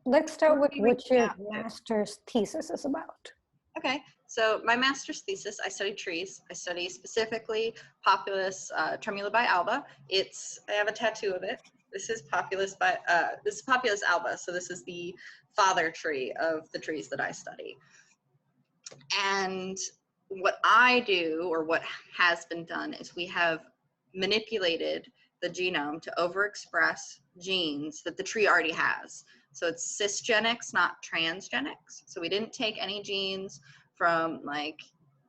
Let's start with what your Yeah. master's thesis is about. Okay, so my master's thesis, I study trees. I study specifically Populus tremulabialba. I have a tattoo of it. This is Populus alba. So this is the father tree of the trees that I study. And what I do, or what has been done, is we have manipulated the genome to overexpress genes that the tree already has. So it's cisgenics, not transgenics. So we didn't take any genes from, like,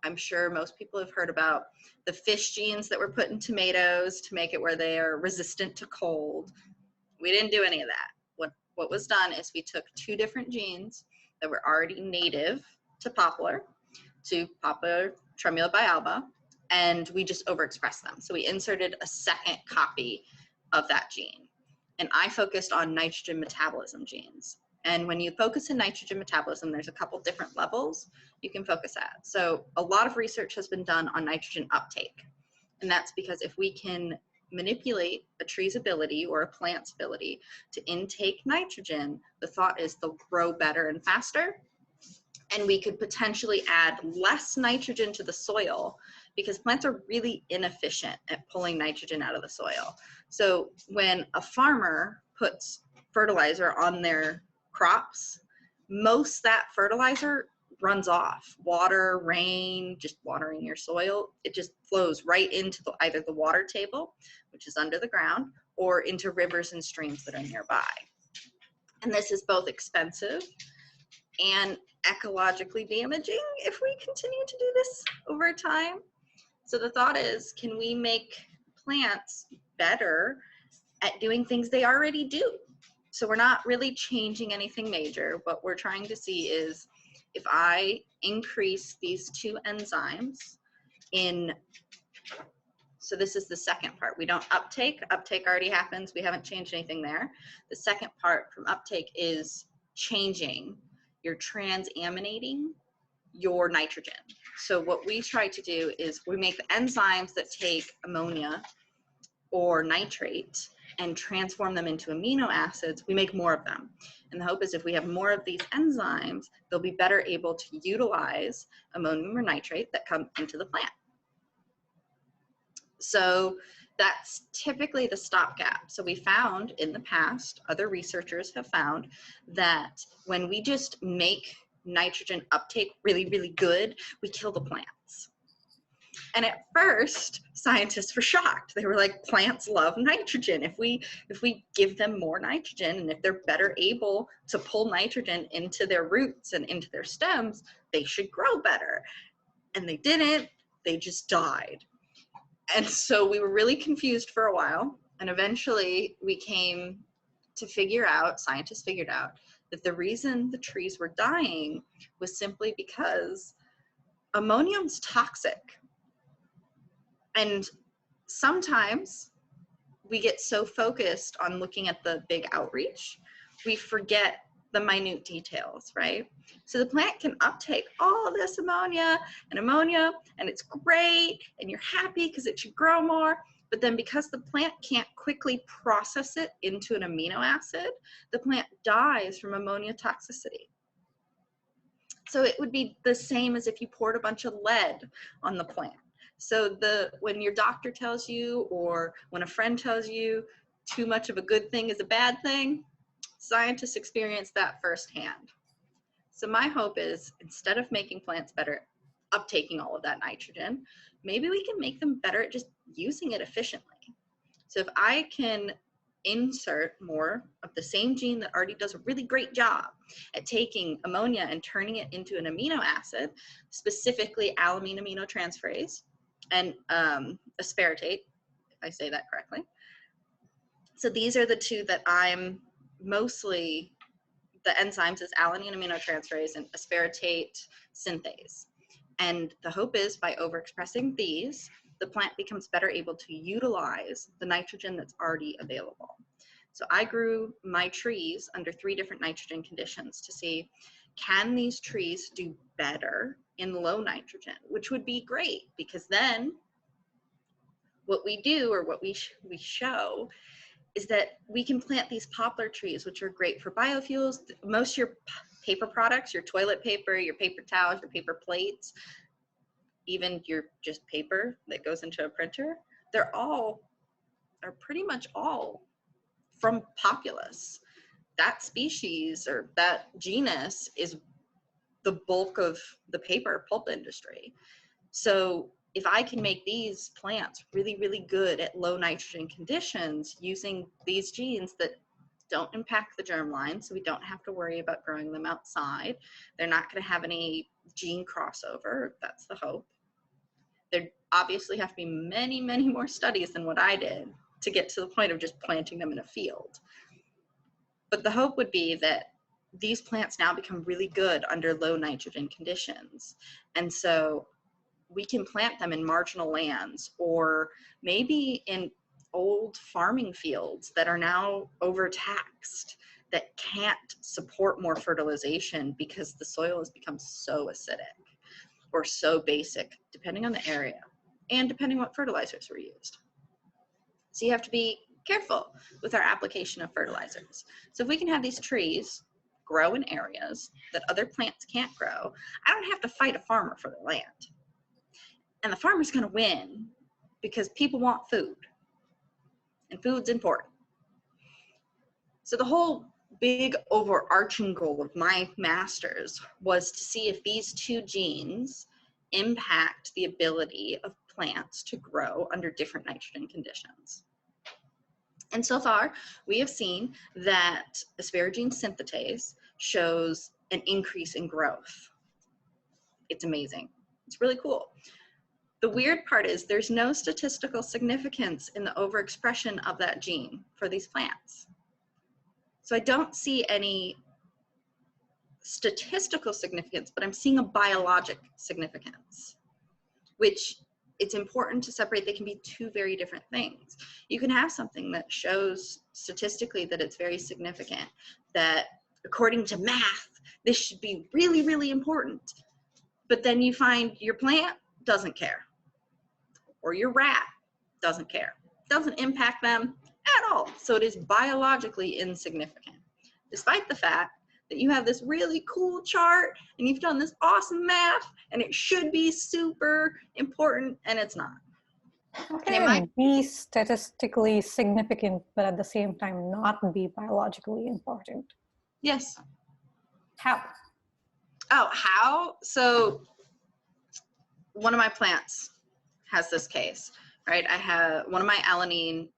I'm sure most people have heard about the fish genes that were put in tomatoes to make it where they are resistant to cold. We didn't do any of that. What was done is we took two different genes that were already native to Poplar tremulabialba, and we just overexpressed them. So we inserted a second copy of that gene. And I focused on nitrogen metabolism genes. And when you focus in nitrogen metabolism, there's a couple different levels you can focus at. So a lot of research has been done on nitrogen uptake. And that's because if we can manipulate a tree's ability or a plant's ability to intake nitrogen, the thought is they'll grow better and faster. And we could potentially add less nitrogen to the soil, because plants are really inefficient at pulling nitrogen out of the soil. So when a farmer puts fertilizer on their crops, most that fertilizer runs off. Water, rain, just watering your soil, it just flows right into either the water table, which is under the ground, or into rivers and streams that are nearby. And this is both expensive and ecologically damaging if we continue to do this over time. So the thought is, can we make plants better at doing things they already do? So we're not really changing anything major. What we're trying to see is, if I increase these two enzymes so this is the second part. We don't uptake. Uptake already happens. We haven't changed anything there. The second part from uptake is changing. You're transaminating your nitrogen. So what we try to do is we make the enzymes that take ammonia or nitrate and transform them into amino acids. We make more of them. And the hope is, if we have more of these enzymes, they'll be better able to utilize ammonium or nitrate that come into the plant. So that's typically the stopgap. So we found in the past, other researchers have found that when we just make nitrogen uptake really, really good, we kill the plants. And at first, scientists were shocked. They were like, plants love nitrogen. If we give them more nitrogen, and if they're better able to pull nitrogen into their roots and into their stems, they should grow better. And they didn't. They just died. And so we were really confused for a while. And eventually we came to scientists figured out, that the reason the trees were dying was simply because ammonium's toxic. And sometimes we get so focused on looking at the big outreach, we forget the minute details, right? So the plant can uptake all this ammonia, and it's great, and you're happy because it should grow more. But then because the plant can't quickly process it into an amino acid, the plant dies from ammonia toxicity. So it would be the same as if you poured a bunch of lead on the plant. So when your doctor tells you, or when a friend tells you too much of a good thing is a bad thing, scientists experience that firsthand. So my hope is, instead of making plants better at uptaking all of that nitrogen, maybe we can make them better at just using it efficiently. So if I can insert more of the same gene that already does a really great job at taking ammonia and turning it into an amino acid, specifically alanine aminotransferase and aspartate, if I say that correctly. So these are the two that I'm mostly, the enzymes is alanine aminotransferase and aspartate synthase. And the hope is, by overexpressing these, the plant becomes better able to utilize the nitrogen that's already available. So I grew my trees under 3 different nitrogen conditions to see, can these trees do better in low nitrogen, which would be great, because then what we do, or what we show, is that we can plant these poplar trees, which are great for biofuels. Most of your paper products, your toilet paper, your paper towels, your paper plates, even your just paper that goes into a printer, are pretty much all from Populus. That species or that genus is the bulk of the paper pulp industry. So if I can make these plants really, really good at low nitrogen conditions using these genes that don't impact the germline, so we don't have to worry about growing them outside. They're not going to have any gene crossover. That's the hope. There obviously have to be many, many more studies than what I did to get to the point of just planting them in a field. But the hope would be that these plants now become really good under low nitrogen conditions. And so we can plant them in marginal lands or maybe in old farming fields that are now overtaxed, that can't support more fertilization because the soil has become so acidic or so basic, depending on the area and depending what fertilizers were used. So you have to be careful with our application of fertilizers. So if we can have these trees grow in areas that other plants can't grow, I don't have to fight a farmer for their land. And the farmer's going to win because people want food, and food's important. So the whole big overarching goal of my master's was to see if these two genes impact the ability of plants to grow under different nitrogen conditions. And so far, we have seen that asparagine synthetase shows an increase in growth. It's amazing. It's really cool. The weird part is there's no statistical significance in the overexpression of that gene for these plants. So I don't see any statistical significance, but I'm seeing a biologic significance, which it's important to separate. They can be two very different things. You can have something that shows statistically that it's very significant, that according to math, this should be really, really important. But then you find your plant doesn't care, or your rat doesn't care. Doesn't impact them at all. So it is biologically insignificant, despite the fact that you have this really cool chart and you've done this awesome math and it should be super important, and it's not. How can it be statistically significant, but at the same time not be biologically important? Yes. How? Oh, how? So one of my plants has this case, right? I have one of my alanine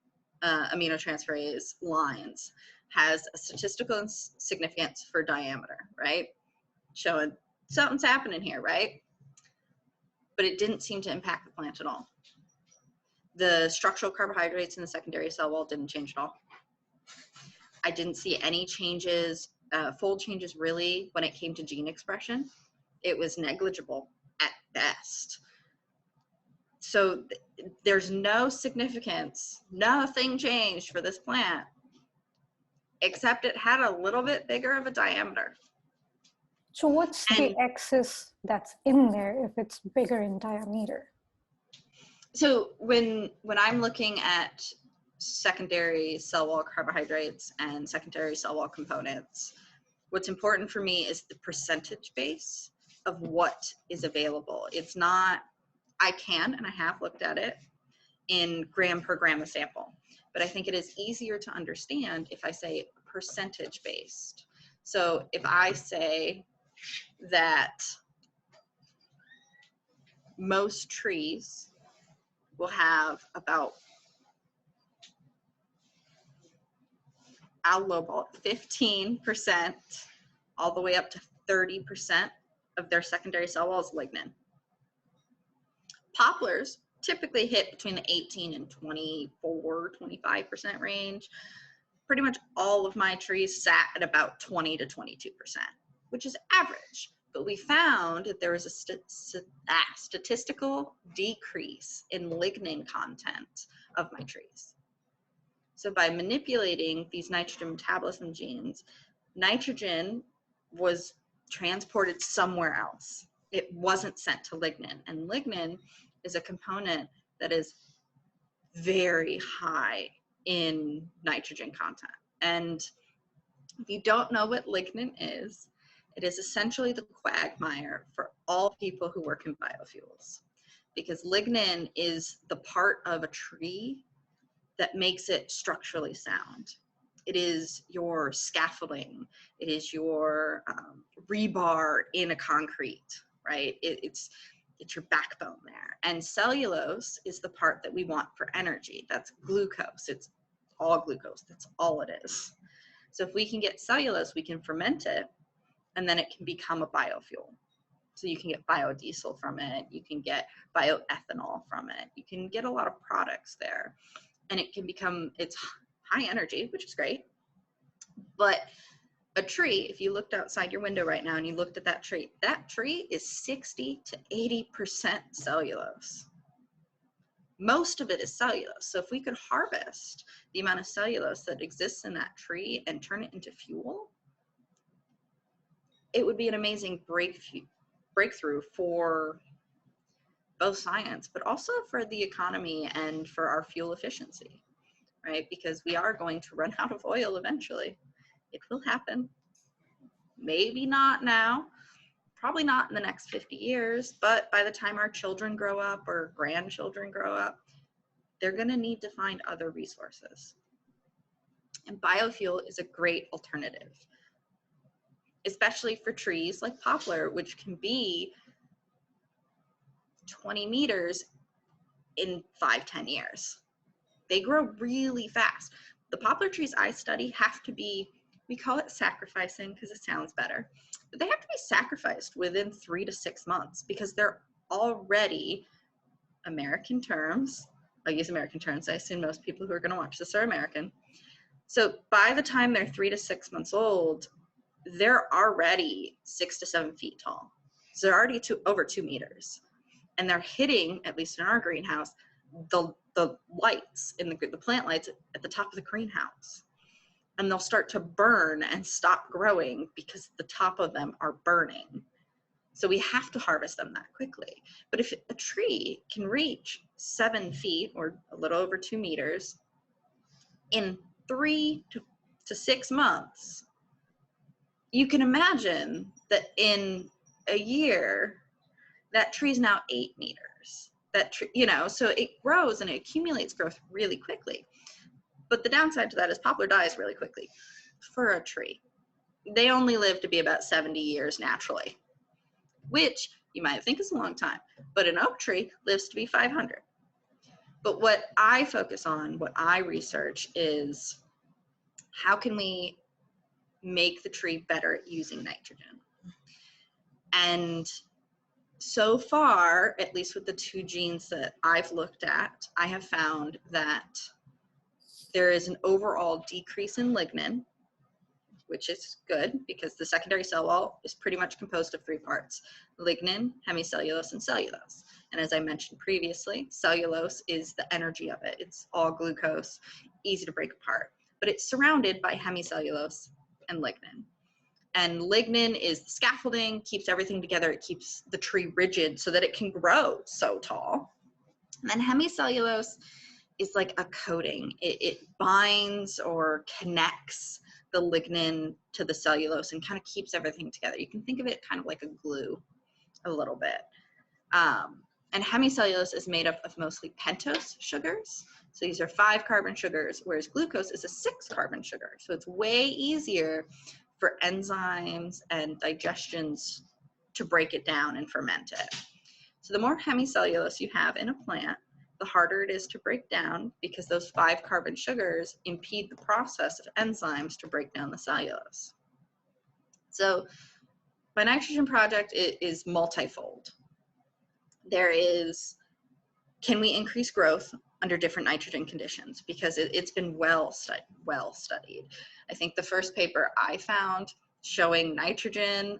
aminotransferase lines has a statistical significance for diameter, right? Showing something's happening here, right? But it didn't seem to impact the plant at all. The structural carbohydrates in the secondary cell wall didn't change at all. I didn't see any changes, fold changes really, when it came to gene expression. It was negligible at best. So there's no significance, nothing changed for this plant, except it had a little bit bigger of a diameter. So what's the excess that's in there if it's bigger in diameter? So when I'm looking at secondary cell wall carbohydrates and secondary cell wall components, what's important for me is the percentage base of what is available. It's not, I can, and I have looked at it in gram per gram of sample, but I think it is easier to understand if I say percentage based. So if I say that most trees will have about, I'll lowball it, 15% all the way up to 30% of their secondary cell wall is lignin. Poplars typically hit between the 18 and 24, 25% range. Pretty much all of my trees sat at about 20 to 22%, which is average. But we found that there was a statistical decrease in lignin content of my trees. So by manipulating these nitrogen metabolism genes, nitrogen was transported somewhere else. It wasn't sent to lignin, and lignin is a component that is very high in nitrogen content. And if you don't know what lignin is, it is essentially the quagmire for all people who work in biofuels, because lignin is the part of a tree that makes it structurally sound. It is your scaffolding. It is your rebar in a concrete, right? It's your backbone there. And cellulose is the part that we want for energy. That's glucose. It's all glucose. That's all it is. So if we can get cellulose, we can ferment it, and then it can become a biofuel. So you can get biodiesel from it. You can get bioethanol from it. You can get a lot of products there. And it can become, it's high energy, which is great. But a tree, if you looked outside your window right now and you looked at that tree is 60 to 80% cellulose. Most of it is cellulose. So if we could harvest the amount of cellulose that exists in that tree and turn it into fuel, it would be an amazing breakthrough for both science, but also for the economy and for our fuel efficiency, right? Because we are going to run out of oil eventually. It will happen. Maybe not now, probably not in the next 50 years, but by the time our children grow up or grandchildren grow up, they're going to need to find other resources. And biofuel is a great alternative, especially for trees like poplar, which can be 20 meters in 5-10 years. They grow really fast. The poplar trees I study have to be, we call it sacrificing because it sounds better, but they have to be sacrificed within 3 to 6 months because they're already, American terms, I'll use American terms, I assume most people who are going to watch this are American. So by the time they're 3 to 6 months old, they're already 6 to 7 feet tall. So they're already over 2 meters. And they're hitting, at least in our greenhouse, the lights, in the plant lights at the top of the greenhouse. And they'll start to burn and stop growing because the top of them are burning. So we have to harvest them that quickly. But if a tree can reach 7 feet or a little over 2 meters in 3 to 6 months, you can imagine that in a year, that tree's now 8 meters. That tree, you know, so it grows and it accumulates growth really quickly. But the downside to that is poplar dies really quickly for a tree. They only live to be about 70 years naturally, which you might think is a long time, but an oak tree lives to be 500. But what I focus on, what I research is how can we make the tree better at using nitrogen? And so far, at least with the 2 genes that I've looked at, I have found that there is an overall decrease in lignin, which is good because the secondary cell wall is pretty much composed of 3 parts: lignin, hemicellulose, and cellulose. And as I mentioned previously, cellulose is the energy of it. It's all glucose, easy to break apart, but it's surrounded by hemicellulose and lignin. And lignin is the scaffolding, keeps everything together. It keeps the tree rigid so that it can grow so tall. And then hemicellulose is like a coating. It binds or connects the lignin to the cellulose and kind of keeps everything together. You can think of it kind of like a glue a little bit. And hemicellulose is made up of mostly pentose sugars. So these are 5-carbon sugars, whereas glucose is a 6-carbon sugar. So it's way easier for enzymes and digestions to break it down and ferment it. So the more hemicellulose you have in a plant, the harder it is to break down because those 5-carbon sugars impede the process of enzymes to break down the cellulose. So my nitrogen project is multifold. There is, can we increase growth under different nitrogen conditions? Because it's been well studied. I think the first paper I found showing nitrogen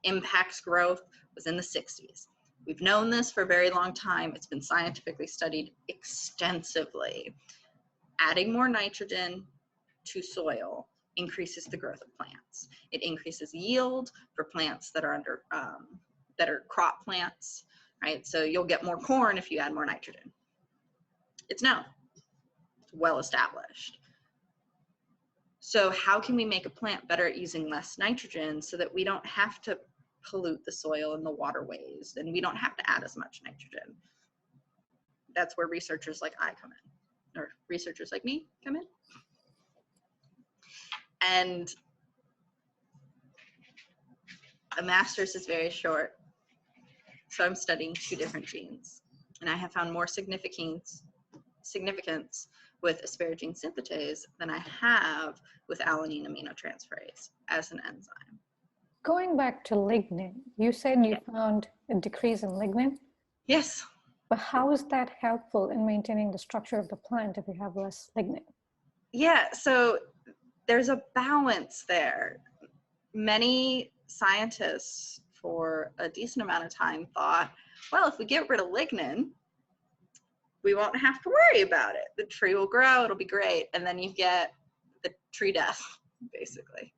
impacts growth was in the 60s. We've known this for a very long time. It's been scientifically studied extensively. Adding more nitrogen to soil increases the growth of plants. It increases yield for plants that are that are crop plants, right? So you'll get more corn if you add more nitrogen. It's known. It's well established. So how can we make a plant better at using less nitrogen so that we don't have to pollute the soil and the waterways, and we don't have to add as much nitrogen? That's where researchers like I come in, or researchers like me come in. And a master's is very short, so I'm studying 2 different genes, and I have found more significance with asparagine synthetase than I have with alanine aminotransferase as an enzyme. Going back to lignin, you said you found a decrease in lignin? Yes. But how is that helpful in maintaining the structure of the plant if you have less lignin? Yeah, so there's a balance there. Many scientists for a decent amount of time thought, well, if we get rid of lignin, we won't have to worry about it. The tree will grow, it'll be great. And then you get the tree death, basically.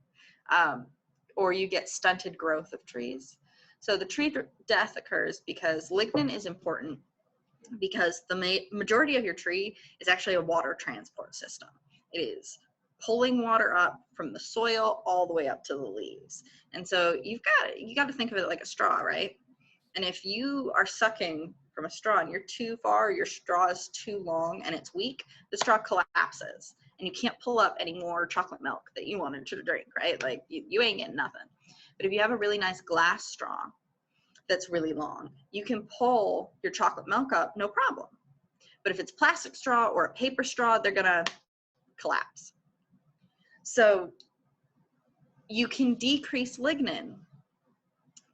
Or you get stunted growth of trees. So the tree death occurs because lignin is important, because the majority of your tree is actually a water transport system. It is pulling water up from the soil all the way up to the leaves. And so you got to think of it like a straw, right? And if you are sucking from a straw and you're too far, your straw is too long and it's weak, the straw collapses and you can't pull up any more chocolate milk that you wanted to drink, right? Like you ain't getting nothing. But if you have a really nice glass straw that's really long, you can pull your chocolate milk up, no problem. But if it's plastic straw or a paper straw, they're gonna collapse. So you can decrease lignin,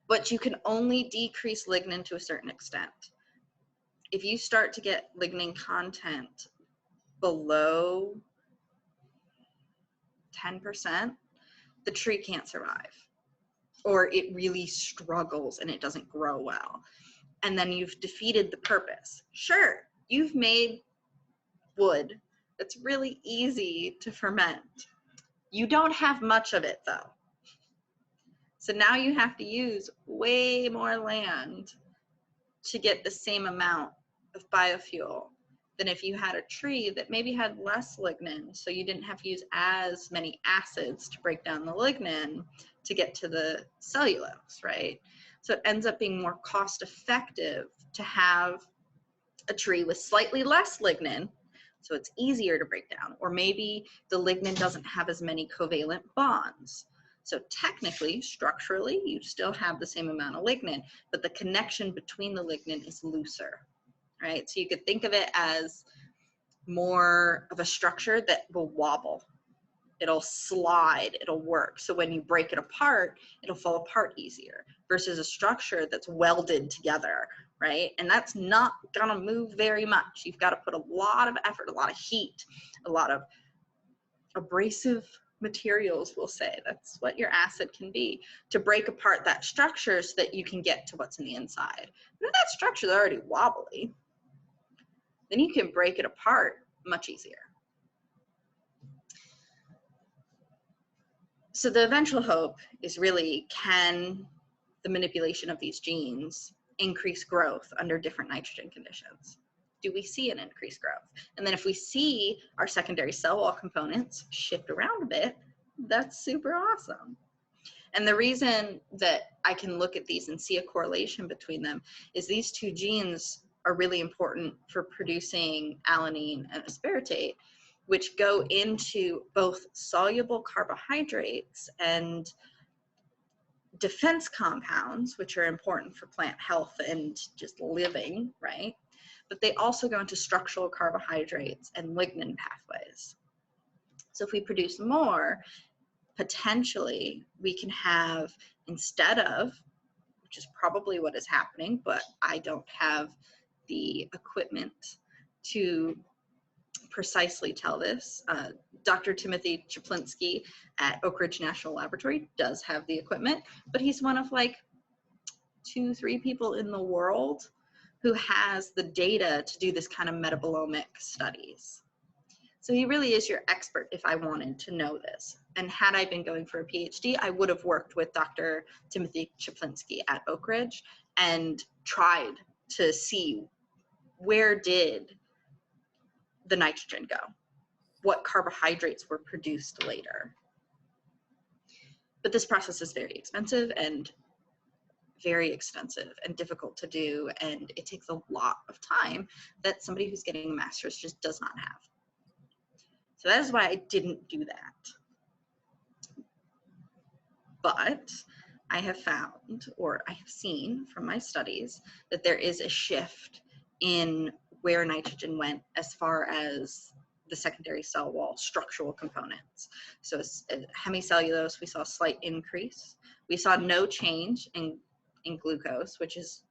but you can only decrease lignin to a certain extent. If you start to get lignin content below 10%, the tree can't survive, or it really struggles and it doesn't grow well. And then you've defeated the purpose. Sure, you've made wood that's really easy to ferment. You don't have much of it though. So now you have to use way more land to get the same amount of biofuel than if you had a tree that maybe had less lignin, so you didn't have to use as many acids to break down the lignin to get to the cellulose, right? So it ends up being more cost effective to have a tree with slightly less lignin, so it's easier to break down, or maybe the lignin doesn't have as many covalent bonds. So technically, structurally, you still have the same amount of lignin, but the connection between the lignin is looser, right? So you could think of it as more of a structure that will wobble. It'll slide, it'll work. So when you break it apart, it'll fall apart easier versus a structure that's welded together, right? And that's not gonna move very much. You've got to put a lot of effort, a lot of heat, a lot of abrasive materials, we'll say. That's what your acid can be, to break apart that structure so that you can get to what's in the inside. But if that structure is already wobbly, then you can break it apart much easier. So the eventual hope is really, can the manipulation of these genes increase growth under different nitrogen conditions? Do we see an increased growth? And then if we see our secondary cell wall components shift around a bit, that's super awesome. And the reason that I can look at these and see a correlation between them is these 2 genes are really important for producing alanine and aspartate, which go into both soluble carbohydrates and defense compounds, which are important for plant health and just living, right? But they also go into structural carbohydrates and lignin pathways. So if we produce more, potentially we can have, instead of, which is probably what is happening, but I don't have the equipment to precisely tell this. Dr. Timothy Chaplinsky at Oak Ridge National Laboratory does have the equipment, but he's one of like 2-3 people in the world who has the data to do this kind of metabolomic studies. So he really is your expert if I wanted to know this. And had I been going for a PhD, I would have worked with Dr. Timothy Chaplinsky at Oak Ridge and tried to see, where did the nitrogen go? what carbohydrates were produced later. But this process is very expensive and very extensive and difficult to do, and it takes a lot of time that somebody who's getting a master's just does not have. So that is why I didn't do that. But I have found, or I have seen from my studies, that there is a shift in where nitrogen went as far as the secondary cell wall structural components. So hemicellulose, we saw a slight increase. We saw no change in glucose, which is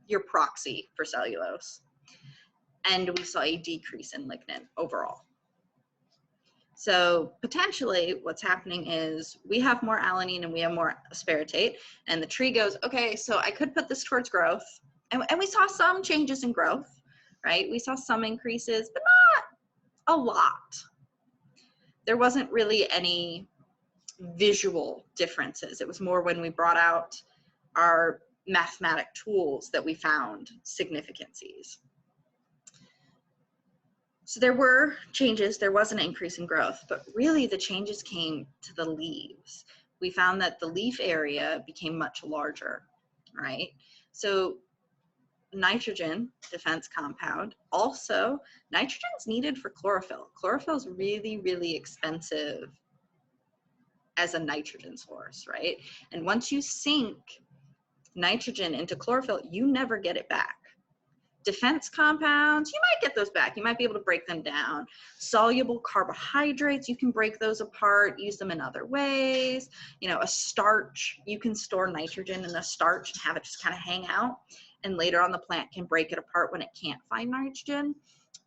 your proxy for cellulose. And we saw a decrease in lignin overall. So potentially what's happening is we have more alanine and we have more aspartate, and the tree goes, okay, so I could put this towards growth. And we saw some changes in growth, right? We saw some increases, but not a lot. There wasn't really any visual differences. It was more when we brought out our mathematic tools that we found significancies. So there were changes, there was an increase in growth, but really the changes came to the leaves. We found that the leaf area became much larger, right? So nitrogen, defense compound, also nitrogen is needed for chlorophyll. Chlorophyll is really, really expensive as a nitrogen source, right? And once you sink nitrogen into chlorophyll, you never get it back. Defense compounds, you might get those back. You might be able to break them down. Soluble carbohydrates, you can break those apart, use them in other ways. You know, a starch, you can store nitrogen in a starch and have it just kind of hang out. And later on the plant can break it apart when it can't find nitrogen.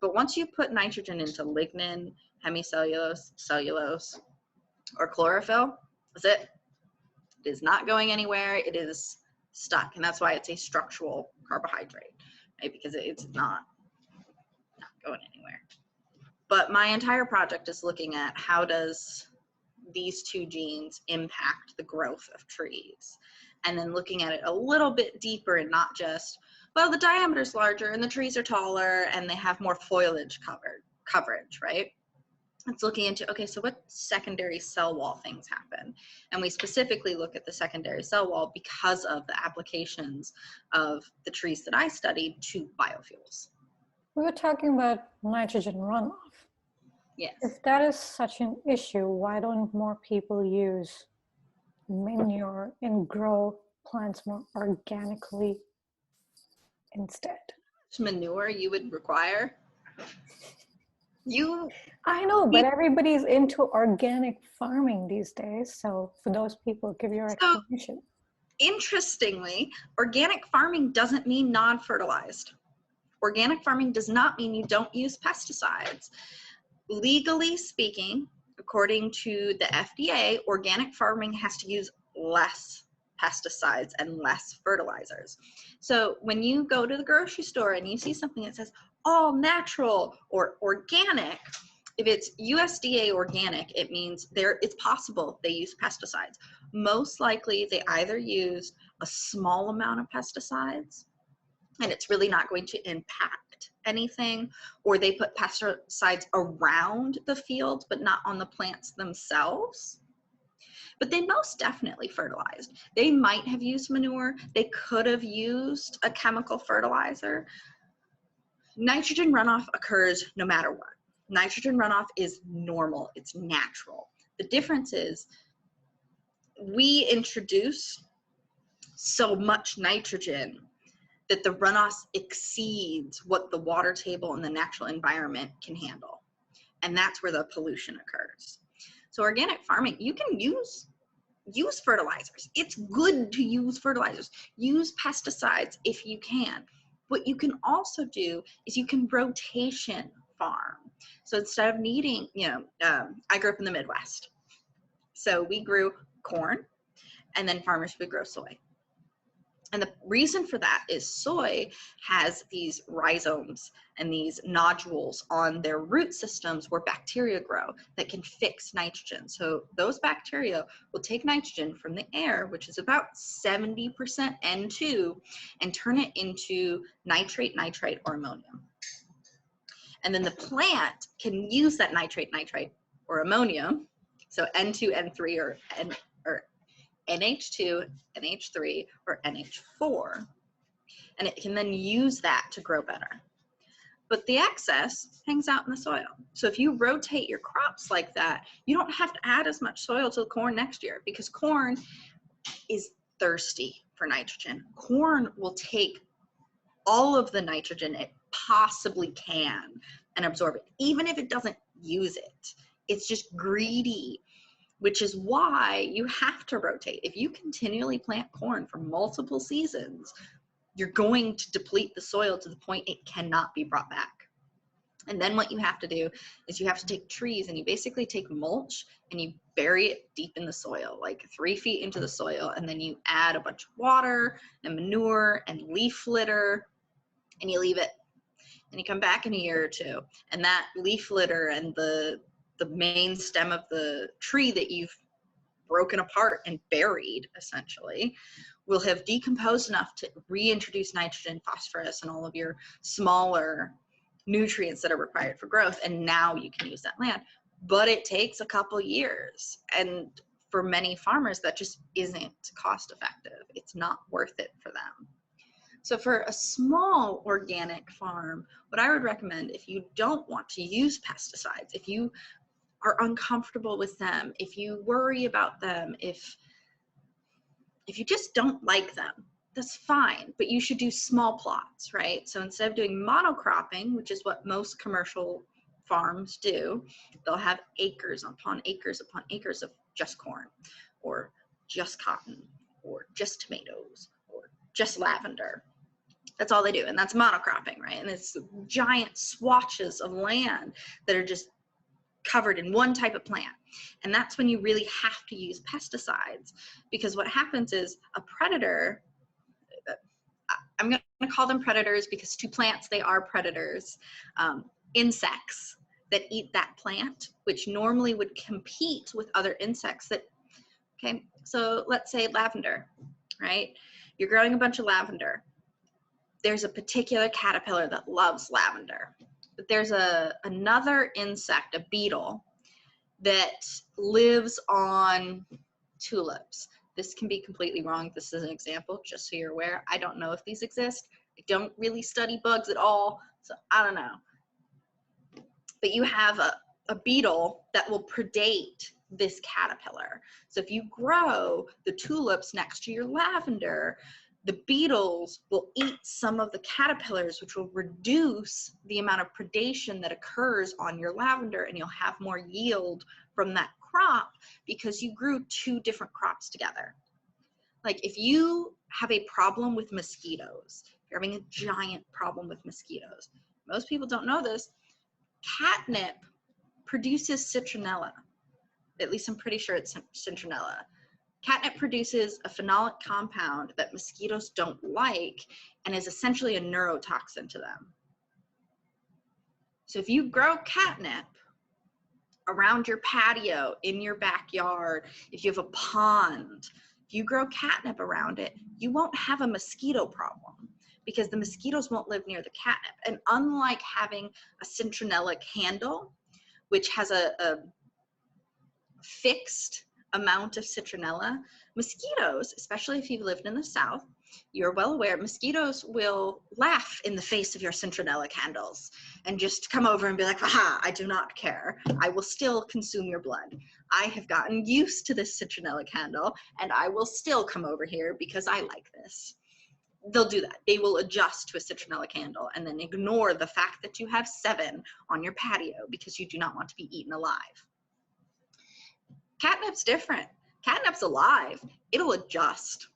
But once you put nitrogen into lignin, hemicellulose, cellulose, or chlorophyll, that's it. It is not going anywhere. It is stuck. And that's why it's a structural carbohydrate. Right? Because it's not going anywhere. But my entire project is looking at how does these two genes impact the growth of trees, and then looking at it a little bit deeper and not just, well, the diameter is larger and the trees are taller and they have more foliage coverage, right? It's looking into, okay, so what secondary cell wall things happen? And we specifically look at the secondary cell wall because of the applications of the trees that I studied to biofuels. We were talking about nitrogen runoff. Yes. If that is such an issue, why don't more people use manure and grow plants more organically instead? Manure you would require? I know, but everybody's into organic farming these days. So for those people, give your explanation. Interestingly, organic farming doesn't mean non-fertilized. Organic farming does not mean you don't use pesticides. Legally speaking, according to the FDA, organic farming has to use less pesticides and less fertilizers. So when you go to the grocery store and you see something that says all natural or organic, if it's USDA organic, it means it's possible they use pesticides. Most likely they either use a small amount of pesticides and it's really not going to impact anything, or they put pesticides around the field but not on the plants themselves. But they most definitely fertilized. They might have used manure. They could have used a chemical fertilizer. Nitrogen runoff occurs no matter what. Nitrogen runoff is normal. It's natural. The difference is we introduce so much nitrogen that the runoff exceeds what the water table and the natural environment can handle. And that's where the pollution occurs. So organic farming, you can use fertilizers. It's good to use fertilizers. Use pesticides if you can. What you can also do is you can rotation farm. So instead of needing, I grew up in the Midwest. So we grew corn and then farmers would grow soy. And the reason for that is soy has these rhizomes and these nodules on their root systems where bacteria grow that can fix nitrogen. So those bacteria will take nitrogen from the air, which is about 70% N2, and turn it into nitrate, nitrite, or ammonium. And then the plant can use that nitrate, or ammonium, so N2, N3, or NH2, NH3, or NH4, and it can then use that to grow better. But the excess hangs out in the soil. So if you rotate your crops like that, you don't have to add as much soil to the corn next year, because corn is thirsty for nitrogen. Corn will take all of the nitrogen it possibly can and absorb it, even if it doesn't use it. It's just greedy, which is why you have to rotate. If you continually plant corn for multiple seasons, you're going to deplete the soil to the point it cannot be brought back. And then what you have to do is you have to take trees and you basically take mulch and you bury it deep in the soil, like 3 feet into the soil, and then you add a bunch of water and manure and leaf litter, and you leave it. And you come back in a year or two, and that leaf litter and the main stem of the tree that you've broken apart and buried, essentially, will have decomposed enough to reintroduce nitrogen, phosphorus, and all of your smaller nutrients that are required for growth. And now you can use that land. But it takes a couple years. And for many farmers, that just isn't cost effective. It's not worth it for them. So for a small organic farm, what I would recommend, if you don't want to use pesticides, if you are uncomfortable with them, if you worry about them, if you just don't like them, that's fine, but you should do small plots, right? So instead of doing monocropping, which is what most commercial farms do, they'll have acres upon acres upon acres of just corn, or just cotton, or just tomatoes, or just lavender. That's all they do, and that's monocropping, right? And it's giant swatches of land that are just covered in one type of plant. And that's when you really have to use pesticides, because what happens is a predator, I'm going to call them predators because to plants they are predators, insects that eat that plant, which normally would compete with other insects that, okay, so let's say lavender, right? You're growing a bunch of lavender. There's a particular caterpillar that loves lavender. But there's another insect, a beetle, that lives on tulips. This can be completely wrong. This is an example, just so you're aware. I don't know if these exist. I don't really study bugs at all, so I don't know. But you have a beetle that will predate this caterpillar. So if you grow the tulips next to your lavender, the beetles will eat some of the caterpillars, which will reduce the amount of predation that occurs on your lavender, and you'll have more yield from that crop because you grew 2 different crops together. Like if you have a problem with mosquitoes, if you're having a giant problem with mosquitoes, most people don't know this, catnip produces citronella. At least I'm pretty sure it's citronella. Catnip produces a phenolic compound that mosquitoes don't like and is essentially a neurotoxin to them. So if you grow catnip around your patio, in your backyard, if you have a pond, if you grow catnip around it, you won't have a mosquito problem because the mosquitoes won't live near the catnip. And unlike having a citronella candle, which has a fixed amount of citronella, mosquitoes, especially if you've lived in the South, you're well aware, mosquitoes will laugh in the face of your citronella candles and just come over and be like, aha, I do not care. I will still consume your blood. I have gotten used to this citronella candle and I will still come over here because I like this. They'll do that. They will adjust to a citronella candle and then ignore the fact that you have 7 on your patio because you do not want to be eaten alive. Catnip's different. Catnip's alive. It'll adjust.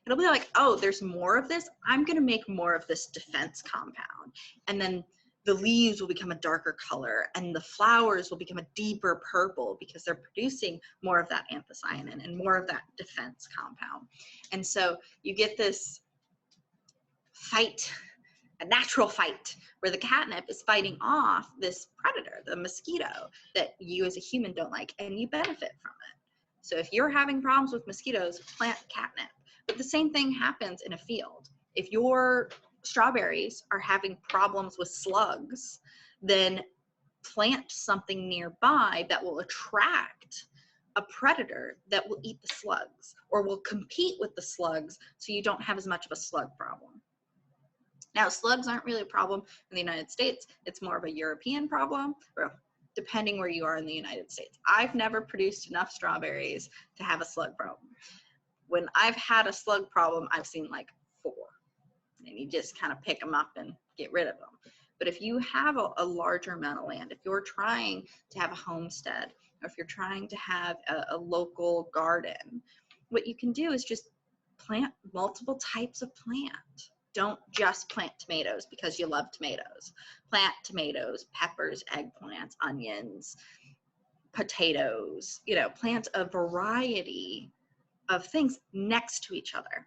It'll be like, oh, there's more of this. I'm going to make more of this defense compound. And then the leaves will become a darker color and the flowers will become a deeper purple because they're producing more of that anthocyanin and more of that defense compound. And so you get this fight, a natural fight, where the catnip is fighting off this predator, the mosquito, that you as a human don't like, and you benefit from it. So if you're having problems with mosquitoes, plant catnip. But the same thing happens in a field. If your strawberries are having problems with slugs, then plant something nearby that will attract a predator that will eat the slugs or will compete with the slugs, so you don't have as much of a slug problem. Now, slugs aren't really a problem in the United States. It's more of a European problem, or depending where you are in the United States. I've never produced enough strawberries to have a slug problem. When I've had a slug problem, I've seen like 4. And you just kind of pick them up and get rid of them. But if you have a larger amount of land, if you're trying to have a homestead, or if you're trying to have a local garden, what you can do is just plant multiple types of plant. Don't just plant tomatoes because you love tomatoes. Plant tomatoes, peppers, eggplants, onions, potatoes, you know, plant a variety of things next to each other.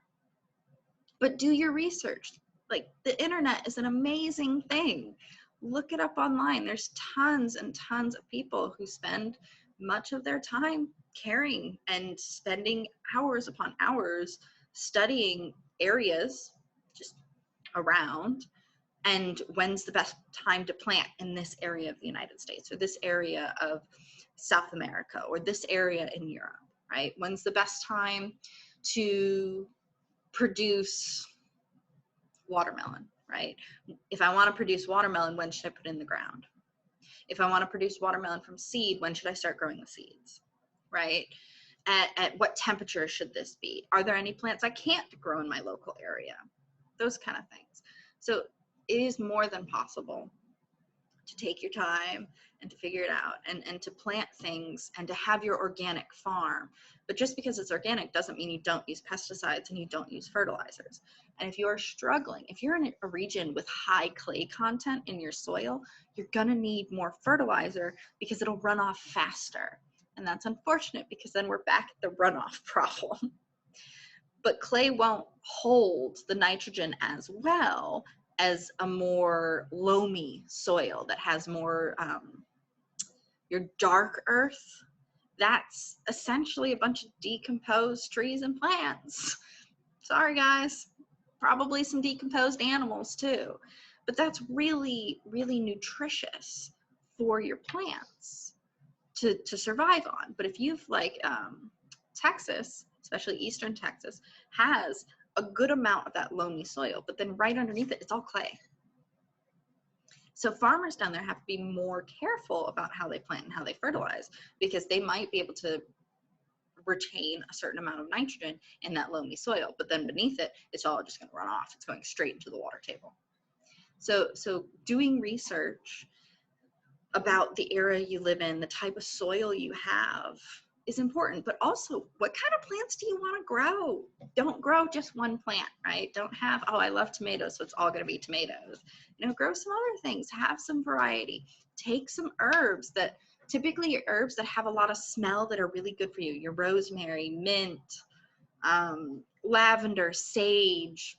But do your research. Like, the internet is an amazing thing. Look it up online. There's tons and tons of people who spend much of their time caring and spending hours upon hours studying areas just around, and when's the best time to plant in this area of the United States, or this area of South America, or this area in Europe, right? When's the best time to produce watermelon, right? If I want to produce watermelon, when should I put it in the ground? If I want to produce watermelon from seed, when should I start growing the seeds, right? At what temperature should this be? Are there any plants I can't grow in my local area? Those kind of things. So it is more than possible to take your time and to figure it out, and to plant things and to have your organic farm. But just because it's organic doesn't mean you don't use pesticides and you don't use fertilizers. And if you're struggling, if you're in a region with high clay content in your soil, you're gonna need more fertilizer because it'll run off faster. And that's unfortunate, because then we're back at the runoff problem. But clay won't hold the nitrogen as well as a more loamy soil that has more, your dark earth. That's essentially a bunch of decomposed trees and plants. Sorry guys, probably some decomposed animals too. But that's really, really nutritious for your plants to survive on. But if you've like, Texas, especially Eastern Texas, has a good amount of that loamy soil, but then right underneath it, it's all clay. So farmers down there have to be more careful about how they plant and how they fertilize, because they might be able to retain a certain amount of nitrogen in that loamy soil, but then beneath it, it's all just going to run off. It's going straight into the water table. So doing research about the area you live in, the type of soil you have, is important. But also, what kind of plants do you want to grow? Don't grow just one plant, right? Don't have, oh, I love tomatoes, so it's all going to be tomatoes. You know, grow some other things, have some variety. Take some herbs that, typically your herbs that have a lot of smell that are really good for you. Your rosemary, mint, lavender, sage,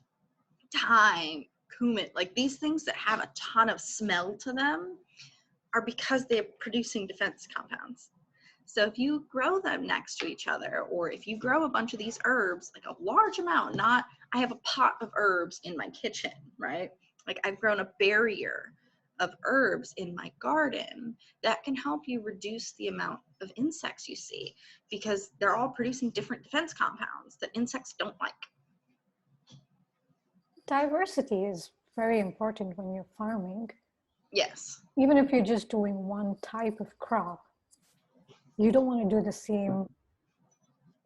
thyme, cumin, like these things that have a ton of smell to them are because they're producing defense compounds. So if you grow them next to each other, or if you grow a bunch of these herbs, like a large amount, not, I have a pot of herbs in my kitchen, right? Like I've grown a barrier of herbs in my garden that can help you reduce the amount of insects you see, because they're all producing different defense compounds that insects don't like. Diversity is very important when you're farming. Yes. Even if you're just doing one type of crop, you don't want to do the same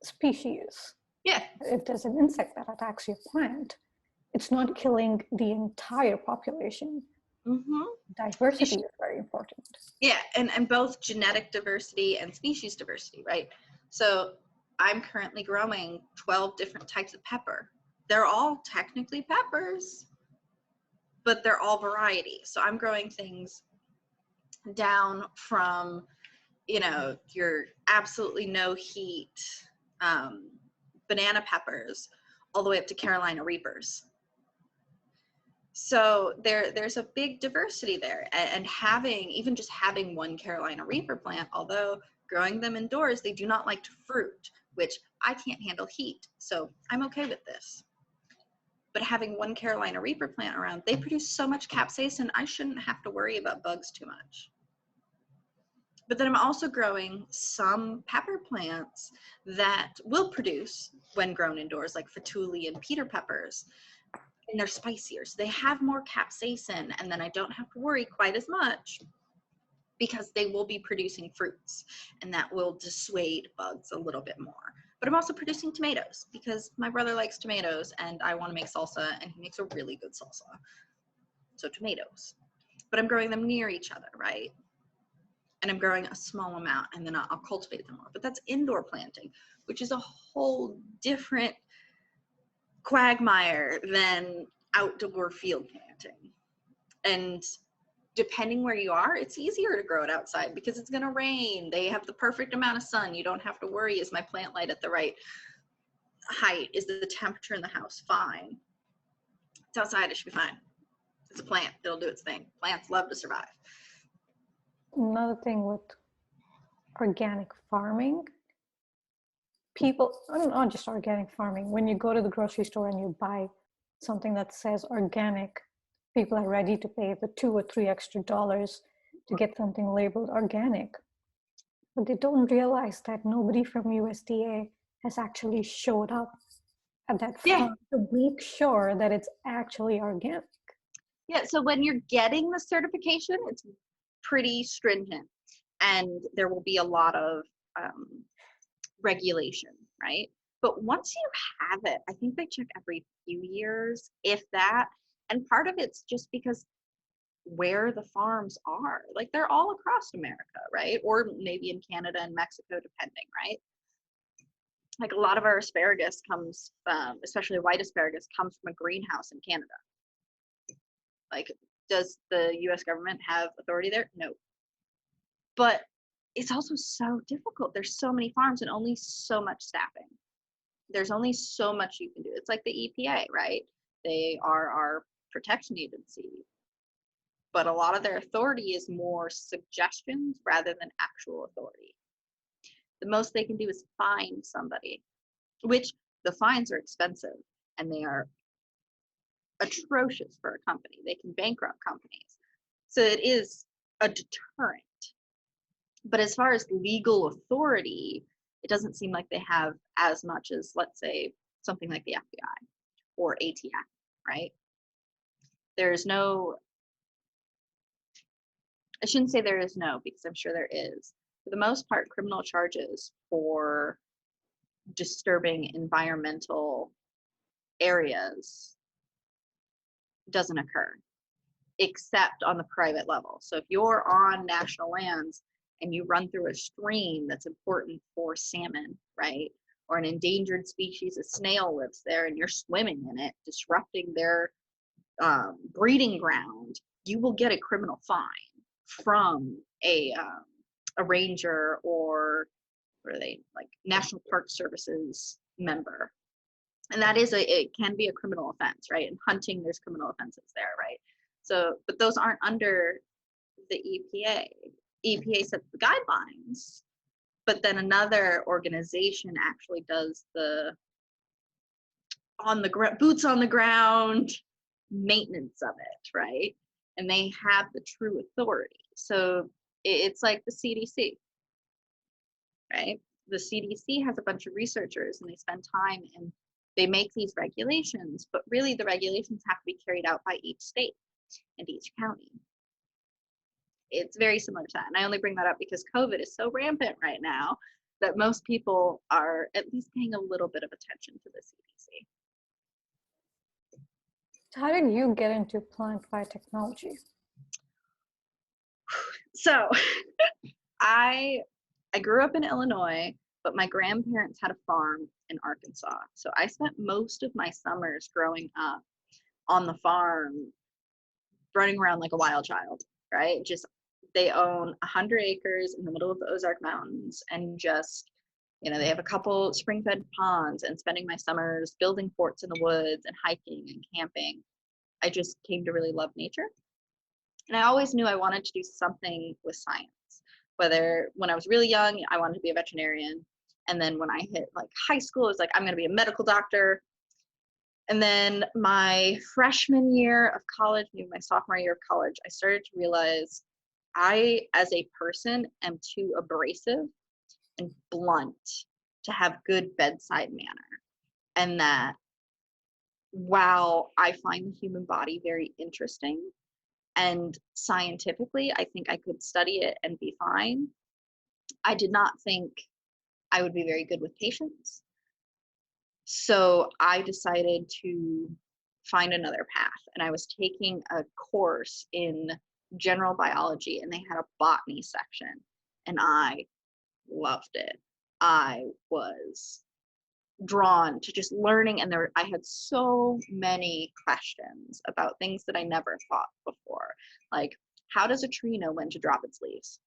species. Yeah. If there's an insect that attacks your plant, it's not killing the entire population. Mm-hmm. Diversity is very important. Yeah, and both genetic diversity and species diversity, right? So I'm currently growing 12 different types of pepper. They're all technically peppers, but they're all variety. So I'm growing things down from, you know, your absolutely no heat banana peppers all the way up to Carolina Reapers. So there's a big diversity there, and having, even just having one Carolina Reaper plant, although growing them indoors, they do not like to fruit, which I can't handle heat. So I'm okay with this. But having one Carolina Reaper plant around, they produce so much capsaicin, I shouldn't have to worry about bugs too much. But then I'm also growing some pepper plants that will produce when grown indoors, like fatuli and Peter peppers, and they're spicier. So they have more capsaicin, and then I don't have to worry quite as much because they will be producing fruits, and that will dissuade bugs a little bit more. But I'm also producing tomatoes because my brother likes tomatoes and I want to make salsa, and he makes a really good salsa. So tomatoes. But I'm growing them near each other, right? And I'm growing a small amount, and then I'll cultivate them more. But that's indoor planting, which is a whole different quagmire than outdoor field planting. And depending where you are, it's easier to grow it outside because it's going to rain. They have the perfect amount of sun. You don't have to worry, is my plant light at the right height? Is the temperature in the house fine? It's outside, it should be fine. It's a plant, it'll do its thing. Plants love to survive. Another thing with organic farming, people, not just organic farming, when you go to the grocery store and you buy something that says organic, people are ready to pay the $2 or $3 extra to get something labeled organic. But they don't realize that nobody from USDA has actually showed up at that farm to make sure that it's actually organic. Yeah, so when you're getting the certification, it's pretty stringent, and there will be a lot of regulation, right? But once you have it, I think they check every few years, if that. And part of it's just because where the farms are, like they're all across America, right? Or maybe in Canada and Mexico, depending, right? Like a lot of our asparagus comes, especially white asparagus, comes from a greenhouse in Canada. Like, does the US government have authority there? No. But it's also so difficult. There's so many farms and only so much staffing. There's only so much you can do. It's like the EPA, right? They are our protection agency. But a lot of their authority is more suggestions rather than actual authority. The most they can do is fine somebody, which the fines are expensive and they are atrocious for a company. They can bankrupt companies. So it is a deterrent. But as far as legal authority, it doesn't seem like they have as much as, let's say, something like the FBI or ATF, right? There's no, I shouldn't say there is no, because I'm sure there is. For the most part, criminal charges for disturbing environmental areas doesn't occur, except on the private level. So if you're on national lands and you run through a stream that's important for salmon, right? Or an endangered species of snail lives there and you're swimming in it, disrupting their breeding ground, you will get a criminal fine from a ranger or what are they, like National Park Services member. And that is it can be a criminal offense, right? In hunting, there's criminal offenses there, right? So, but those aren't under the EPA. EPA sets the guidelines, but then another organization actually does the boots on the ground maintenance of it, right? And they have the true authority. So it's like the CDC, right? The CDC has a bunch of researchers and they spend time and they make these regulations, but really the regulations have to be carried out by each state and each county. It's very similar to that. And I only bring that up because COVID is so rampant right now that most people are at least paying a little bit of attention to the CDC. How did you get into plant biotechnology? So I grew up in Illinois, but my grandparents had a farm in Arkansas. So I spent most of my summers growing up on the farm, running around like a wild child, right? Just, they own 100 acres in the middle of the Ozark Mountains, and just, you know, they have a couple spring-fed ponds, and spending my summers building forts in the woods and hiking and camping. I just came to really love nature. And I always knew I wanted to do something with science. Whether when I was really young, I wanted to be a veterinarian. And then when I hit like high school, it was like, I'm going to be a medical doctor. And then my freshman year of college, maybe my sophomore year of college, I started to realize I, as a person, am too abrasive and blunt to have good bedside manner. And that while I find the human body very interesting and scientifically, I think I could study it and be fine, I did not think I would be very good with patients. So I decided to find another path. And I was taking a course in general biology, and they had a botany section, and I loved it. I was drawn to just learning, and I had so many questions about things that I never thought before. Like, how does a tree know when to drop its leaves?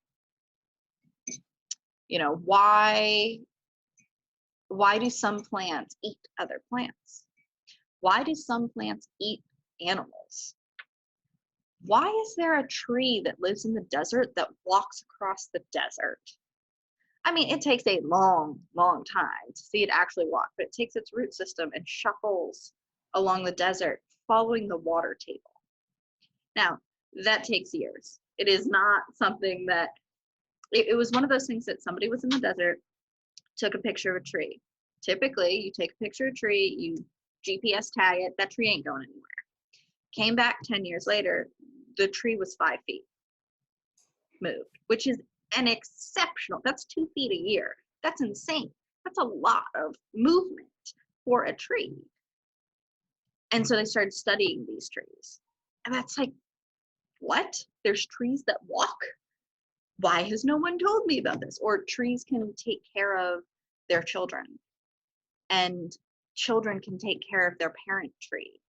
You know, why do some plants eat other plants? Why do some plants eat animals? Why is there a tree that lives in the desert that walks across the desert? I mean, it takes a long, long time to see it actually walk, but it takes its root system and shuffles along the desert, following the water table. Now, that takes years. It is not something that, it was one of those things that somebody was in the desert, took a picture of a tree. Typically, you take a picture of a tree, you GPS tag it, that tree ain't going anywhere. Came back 10 years later, the tree was 5 feet moved, which is an exceptional, that's 2 feet a year. That's insane. That's a lot of movement for a tree. And so they started studying these trees. And that's like, what? There's trees that walk? Why has no one told me about this? Or trees can take care of their children, and children can take care of their parent tree.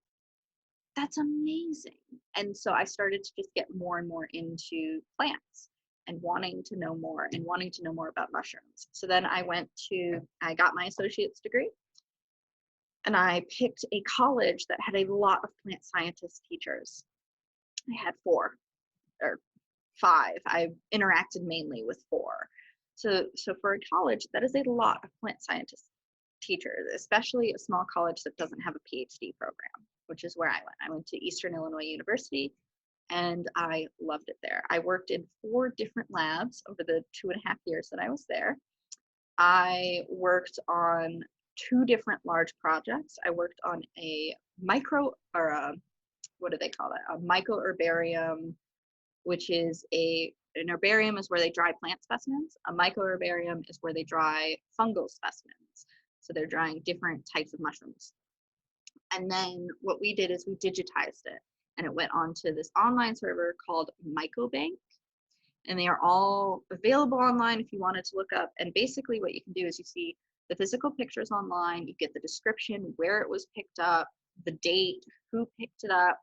That's amazing. And so I started to just get more and more into plants and wanting to know more about mushrooms. So then I got my associate's degree, and I picked a college that had a lot of plant scientist teachers. I had 4 or 5. I interacted mainly with 4. So for a college, that is a lot of plant scientist teachers, especially a small college that doesn't have a PhD program, which is where I went. I went to Eastern Illinois University, and I loved it there. I worked in 4 different labs over the 2.5 years that I was there. I worked on 2 different large projects. I worked on a what do they call it? A mycoherbarium, which is an herbarium is where they dry plant specimens. A mycoherbarium is where they dry fungal specimens. So they're drying different types of mushrooms. And then what we did is we digitized it, and it went onto this online server called MycoBank. And they are all available online if you wanted to look up. And basically what you can do is you see the physical pictures online, you get the description, where it was picked up, the date, who picked it up,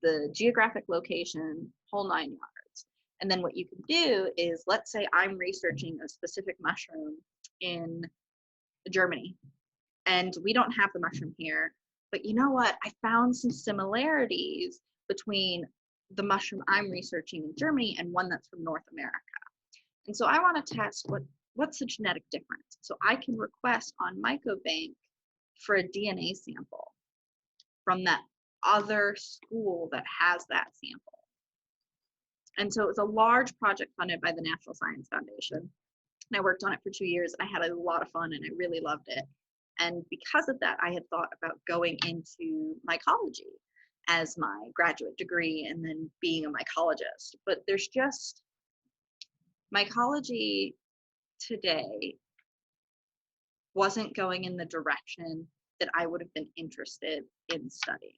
the geographic location, whole 9 yards. And then what you can do is, let's say I'm researching a specific mushroom in Germany, and we don't have the mushroom here, but you know what? I found some similarities between the mushroom I'm researching in Germany and one that's from North America. And so I want to test what's the genetic difference. So I can request on MycoBank for a DNA sample from that other school that has that sample. And so it was a large project funded by the National Science Foundation. And I worked on it for 2 years, and I had a lot of fun, and I really loved it. And because of that, I had thought about going into mycology as my graduate degree and then being a mycologist. But there's just, mycology today wasn't going in the direction that I would have been interested in studying.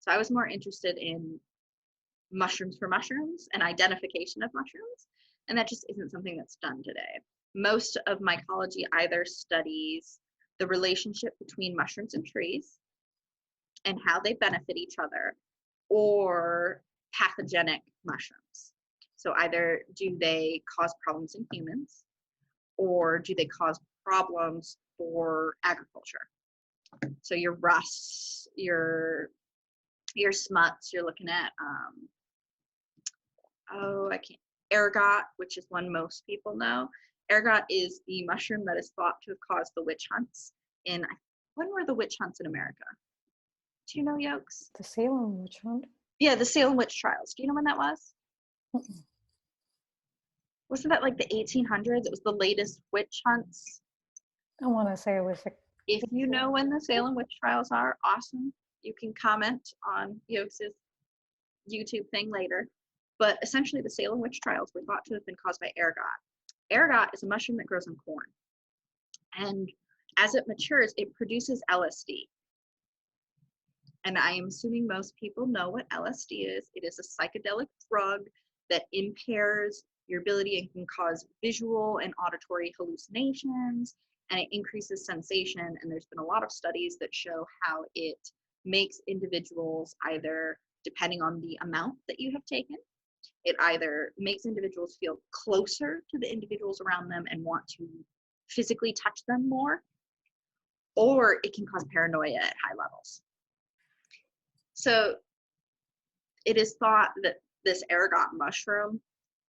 So I was more interested in mushrooms for mushrooms and identification of mushrooms, and that just isn't something that's done today. Most of mycology either studies the relationship between mushrooms and trees and how they benefit each other, or pathogenic mushrooms. So either do they cause problems in humans, or do they cause problems for agriculture? So your rusts, your smuts, you're looking at, ergot, which is one most people know. Ergot is the mushroom that is thought to have caused the witch hunts when were the witch hunts in America? Do you know, Yoks? The Salem witch hunt? Yeah, the Salem witch trials. Do you know when that was? Mm-mm. Wasn't that like the 1800s? It was the latest witch hunts. I want to say it was like, If you know when the Salem witch trials are, awesome. You can comment on Yoks's YouTube thing later. But essentially, the Salem witch trials were thought to have been caused by ergot. Ergot is a mushroom that grows on corn. And as it matures, it produces LSD. And I am assuming most people know what LSD is. It is a psychedelic drug that impairs your ability and can cause visual and auditory hallucinations, and it increases sensation. And there's been a lot of studies that show how it makes individuals, either depending on the amount that you have taken, it either makes individuals feel closer to the individuals around them and want to physically touch them more, or it can cause paranoia at high levels. So it is thought that this ergot mushroom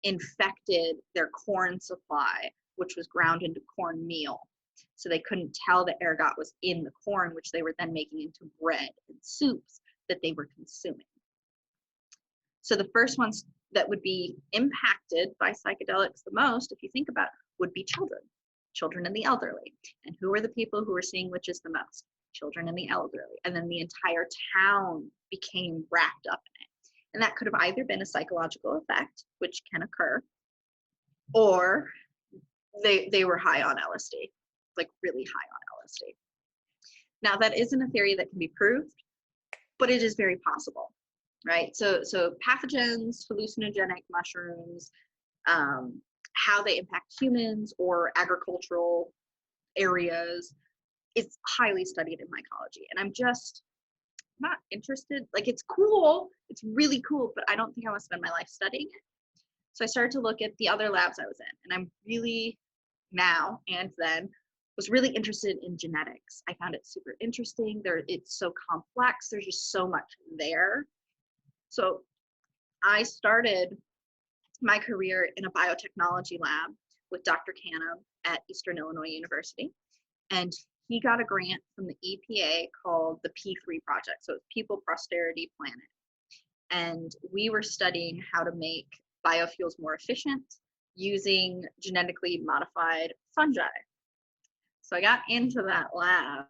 infected their corn supply, which was ground into cornmeal. So they couldn't tell the ergot was in the corn, which they were then making into bread and soups that they were consuming. So the first ones that would be impacted by psychedelics the most, if you think about it, would be children and the elderly. And who are the people who were seeing witches the most? Children and the elderly. And then the entire town became wrapped up in it. And that could have either been a psychological effect, which can occur, or they were high on LSD, like really high on LSD. Now, that isn't a theory that can be proved, but it is very possible, right? So pathogens, hallucinogenic mushrooms, how they impact humans or agricultural areas, it's highly studied in mycology. And I'm just not interested. Like, it's cool, it's really cool, but I don't think I want to spend my life studying it. So I started to look at the other labs I was in, and I'm really now and then was really interested in genetics. I found it super interesting. It's so complex. There's just so much there. So I started my career in a biotechnology lab with Dr. Canham at Eastern Illinois University. And he got a grant from the EPA called the P3 project. So it's People, Prosperity, Planet. And we were studying how to make biofuels more efficient using genetically modified fungi. So I got into that lab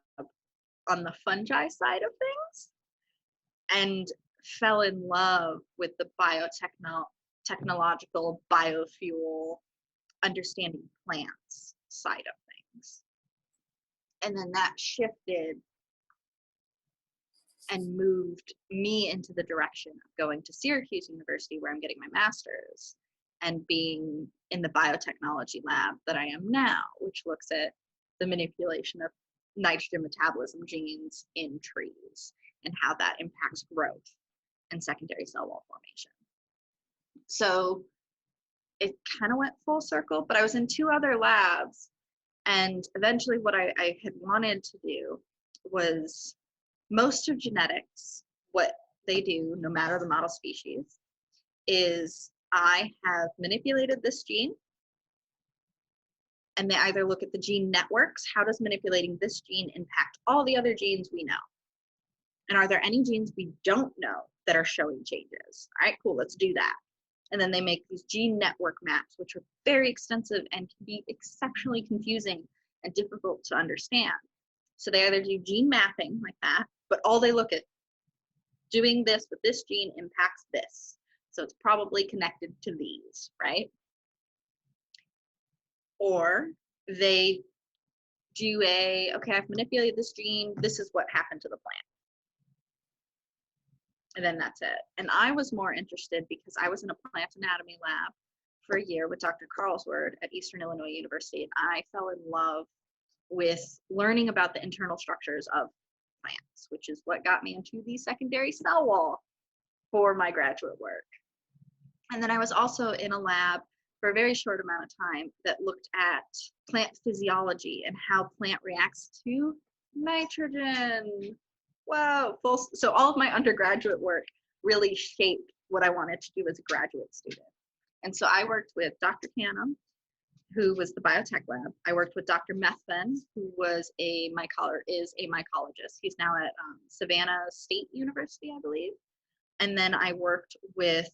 on the fungi side of things and fell in love with the biotechnological biofuel understanding plants side of things. And then that shifted and moved me into the direction of going to Syracuse University, where I'm getting my master's, and being in the biotechnology lab that I am now, which looks at the manipulation of nitrogen metabolism genes in trees and how that impacts growth and secondary cell wall formation. So it kind of went full circle, but I was in two other labs. And eventually what I had wanted to do was, most of genetics, what they do, no matter the model species, is I have manipulated this gene, and they either look at the gene networks, how does manipulating this gene impact all the other genes we know? And are there any genes we don't know that are showing changes? All right, cool, let's do that. And then they make these gene network maps, which are very extensive and can be exceptionally confusing and difficult to understand. So they either do gene mapping like that, but all they look at, doing this with this gene impacts this. So it's probably connected to these, right? Or they do okay, I've manipulated this gene, this is what happened to the plant. And then that's it. And I was more interested because I was in a plant anatomy lab for a year with Dr. Carlsword at Eastern Illinois University, and I fell in love with learning about the internal structures of plants, which is what got me into the secondary cell wall for my graduate work. And then I was also in a lab for a very short amount of time that looked at plant physiology and how plant reacts to nitrogen. Wow. So all of my undergraduate work really shaped what I wanted to do as a graduate student. And so I worked with Dr. Canham who was the biotech lab. I worked with Dr. Methven, who is a mycologist. He's now at Savannah State University, I believe. And then I worked with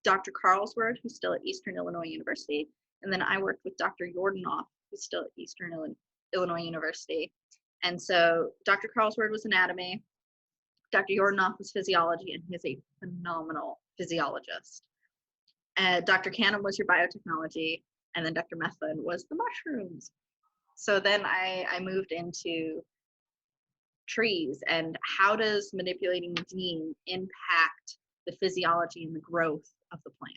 Dr. Carlsworth, who's still at Eastern Illinois University. And then I worked with Dr. Runoff, who's still at Eastern Illinois University. And so Dr. Carlsworth was anatomy, Dr. Runoff was physiology, and he's a phenomenal physiologist. And Dr. Canham was your biotechnology, and then Dr. Methven was the mushrooms. So then I moved into trees and how does manipulating the gene impact the physiology and the growth of the plant.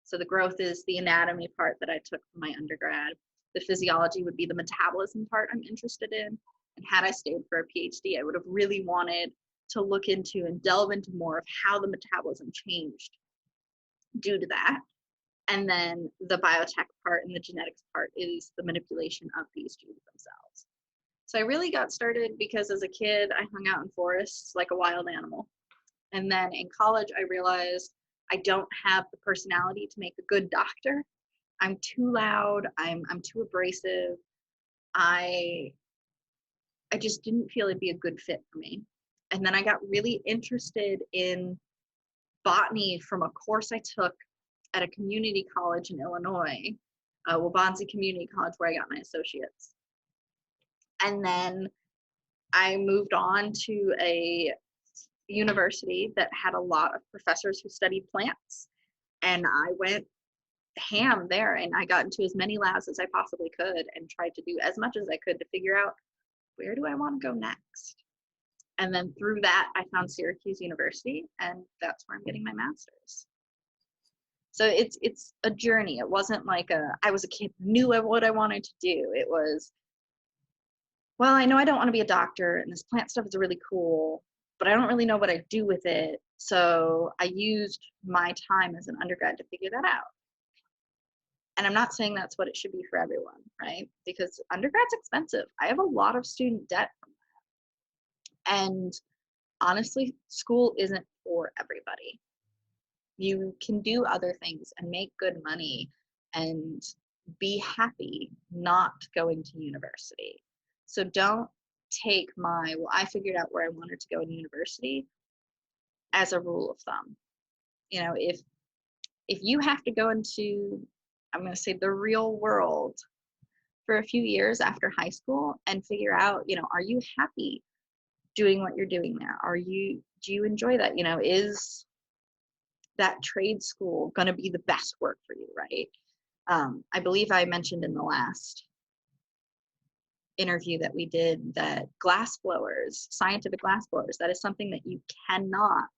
So the growth is the anatomy part that I took from my undergrad. The physiology would be the metabolism part I'm interested in. And had I stayed for a PhD, I would have really wanted to look into and delve into more of how the metabolism changed due to that. And then the biotech part and the genetics part is the manipulation of these genes themselves. So I really got started because as a kid, I hung out in forests like a wild animal. And then in college, I realized I don't have the personality to make a good doctor. I'm too loud. I'm too abrasive. I just didn't feel it'd be a good fit for me. And then I got really interested in botany from a course I took at a community college in Illinois, Waubonsie Community College, where I got my associates. And then I moved on to a university that had a lot of professors who studied plants. And I went ham there, and I got into as many labs as I possibly could and tried to do as much as I could to figure out, where do I want to go next? And then through that, I found Syracuse University, and that's where I'm getting my master's. So it's a journey. It wasn't like I was a kid, knew what I wanted to do. It was, well, I know I don't want to be a doctor, and this plant stuff is really cool, but I don't really know what I do with it. So I used my time as an undergrad to figure that out. And I'm not saying that's what it should be for everyone, right? Because undergrad's expensive. I have a lot of student debt from that. And honestly, school isn't for everybody. You can do other things and make good money and be happy not going to university. So don't take I figured out where I wanted to go in university as a rule of thumb. You know, if you have to go into, I'm going to say, the real world for a few years after high school and figure out, are you happy doing what you're doing now? Do you enjoy that? Is that trade school going to be the best work for you, right? I believe I mentioned in the last interview that we did that glass blowers, scientific glass blowers, that is something that you cannot,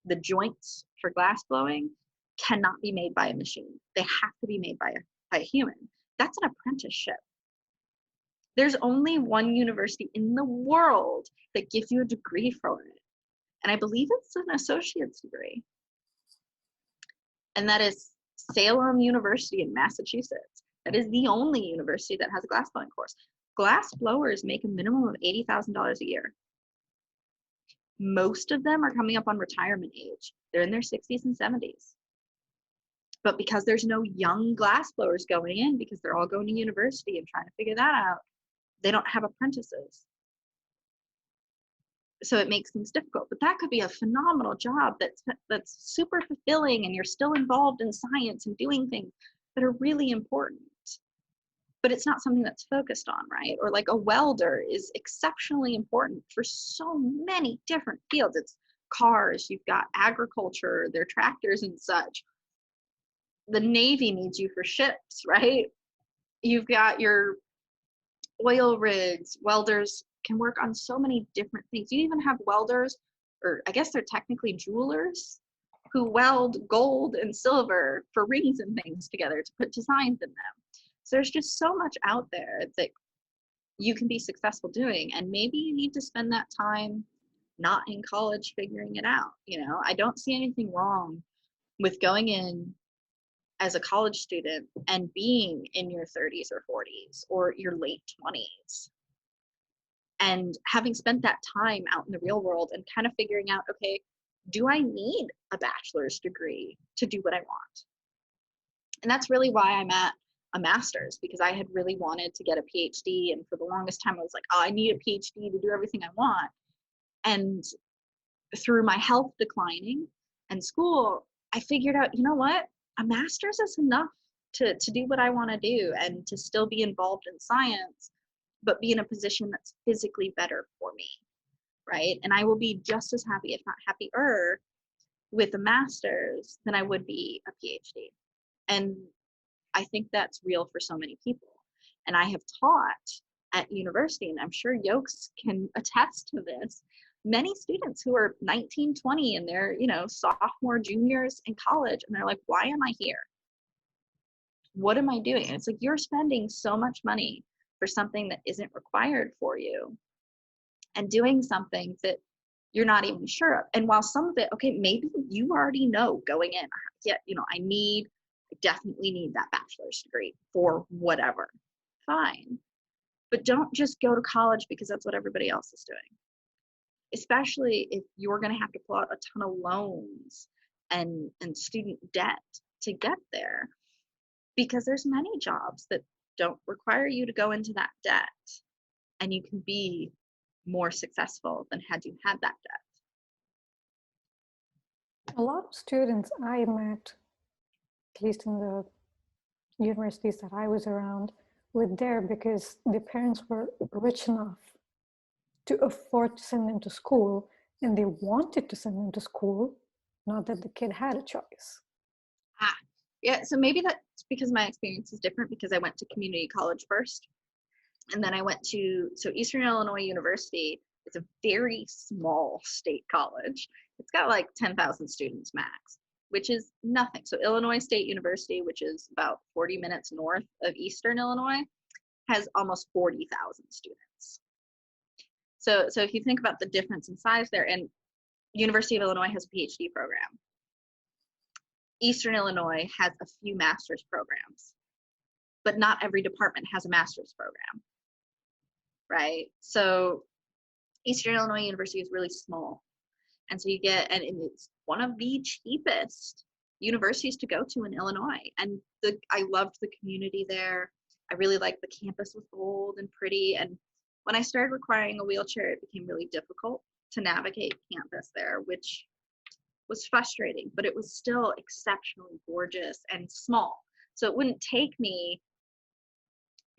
the joints for glass blowing cannot be made by a machine. They have to be made by a human. That's an apprenticeship. There's only one university in the world that gives you a degree for it. And I believe it's an associate's degree. And that is Salem University in Massachusetts. That is the only university that has a glass blowing course. Glass blowers make a minimum of $80,000 a year. Most of them are coming up on retirement age. They're in their 60s and 70s. But because there's no young glass blowers going in, because they're all going to university and trying to figure that out, they don't have apprentices. So it makes things difficult. But that could be a phenomenal job that's super fulfilling, and you're still involved in science and doing things that are really important. But it's not something that's focused on, right? Or like a welder is exceptionally important for so many different fields. It's cars, you've got agriculture, their tractors and such. The Navy needs you for ships, right? You've got your oil rigs. Welders can work on so many different things. You even have welders, or I guess they're technically jewelers, who weld gold and silver for rings and things together to put designs in them. So there's just so much out there that you can be successful doing, and maybe you need to spend that time not in college figuring it out. I don't see anything wrong with going in as a college student and being in your 30s or 40s or your late 20s and having spent that time out in the real world and kind of figuring out, okay, do I need a bachelor's degree to do what I want? And that's really why I'm at a master's because I had really wanted to get a PhD. And for the longest time, I was like, oh, I need a PhD to do everything I want. And through my health declining and school, I figured out, you know what? A master's is enough to do what I want to do and to still be involved in science, but be in a position that's physically better for me, right? And I will be just as happy, if not happier, with a master's than I would be a PhD. And I think that's real for so many people. And I have taught at university, and I'm sure Yoks can attest to this, many students who are 19, 20, and they're, sophomore, juniors in college, and they're like, why am I here? What am I doing? And it's like, you're spending so much money for something that isn't required for you and doing something that you're not even sure of. And while some of it, okay, maybe you already know going in, yeah, I definitely need that bachelor's degree for whatever. Fine. But don't just go to college because that's what everybody else is doing. Especially if you're going to have to pull out a ton of loans and student debt to get there, because there's many jobs that don't require you to go into that debt, and you can be more successful than had you had that debt. A lot of students I met, at least in the universities that I was around, were there because their parents were rich enough to afford to send them to school, and they wanted to send them to school, not that the kid had a choice. Yeah, so maybe that's because my experience is different, because I went to community college first, and then I went to, Eastern Illinois University is a very small state college. It's got like 10,000 students max, which is nothing. So Illinois State University, which is about 40 minutes north of Eastern Illinois, has almost 40,000 students. So if you think about the difference in size there, and University of Illinois has a PhD program. Eastern Illinois has a few master's programs, but not every department has a master's program, right? So Eastern Illinois University is really small. And so and it's one of the cheapest universities to go to in Illinois. And I loved the community there. I really liked the campus was old and pretty. And when I started requiring a wheelchair, it became really difficult to navigate campus there, which was frustrating, but it was still exceptionally gorgeous and small. So it wouldn't take me,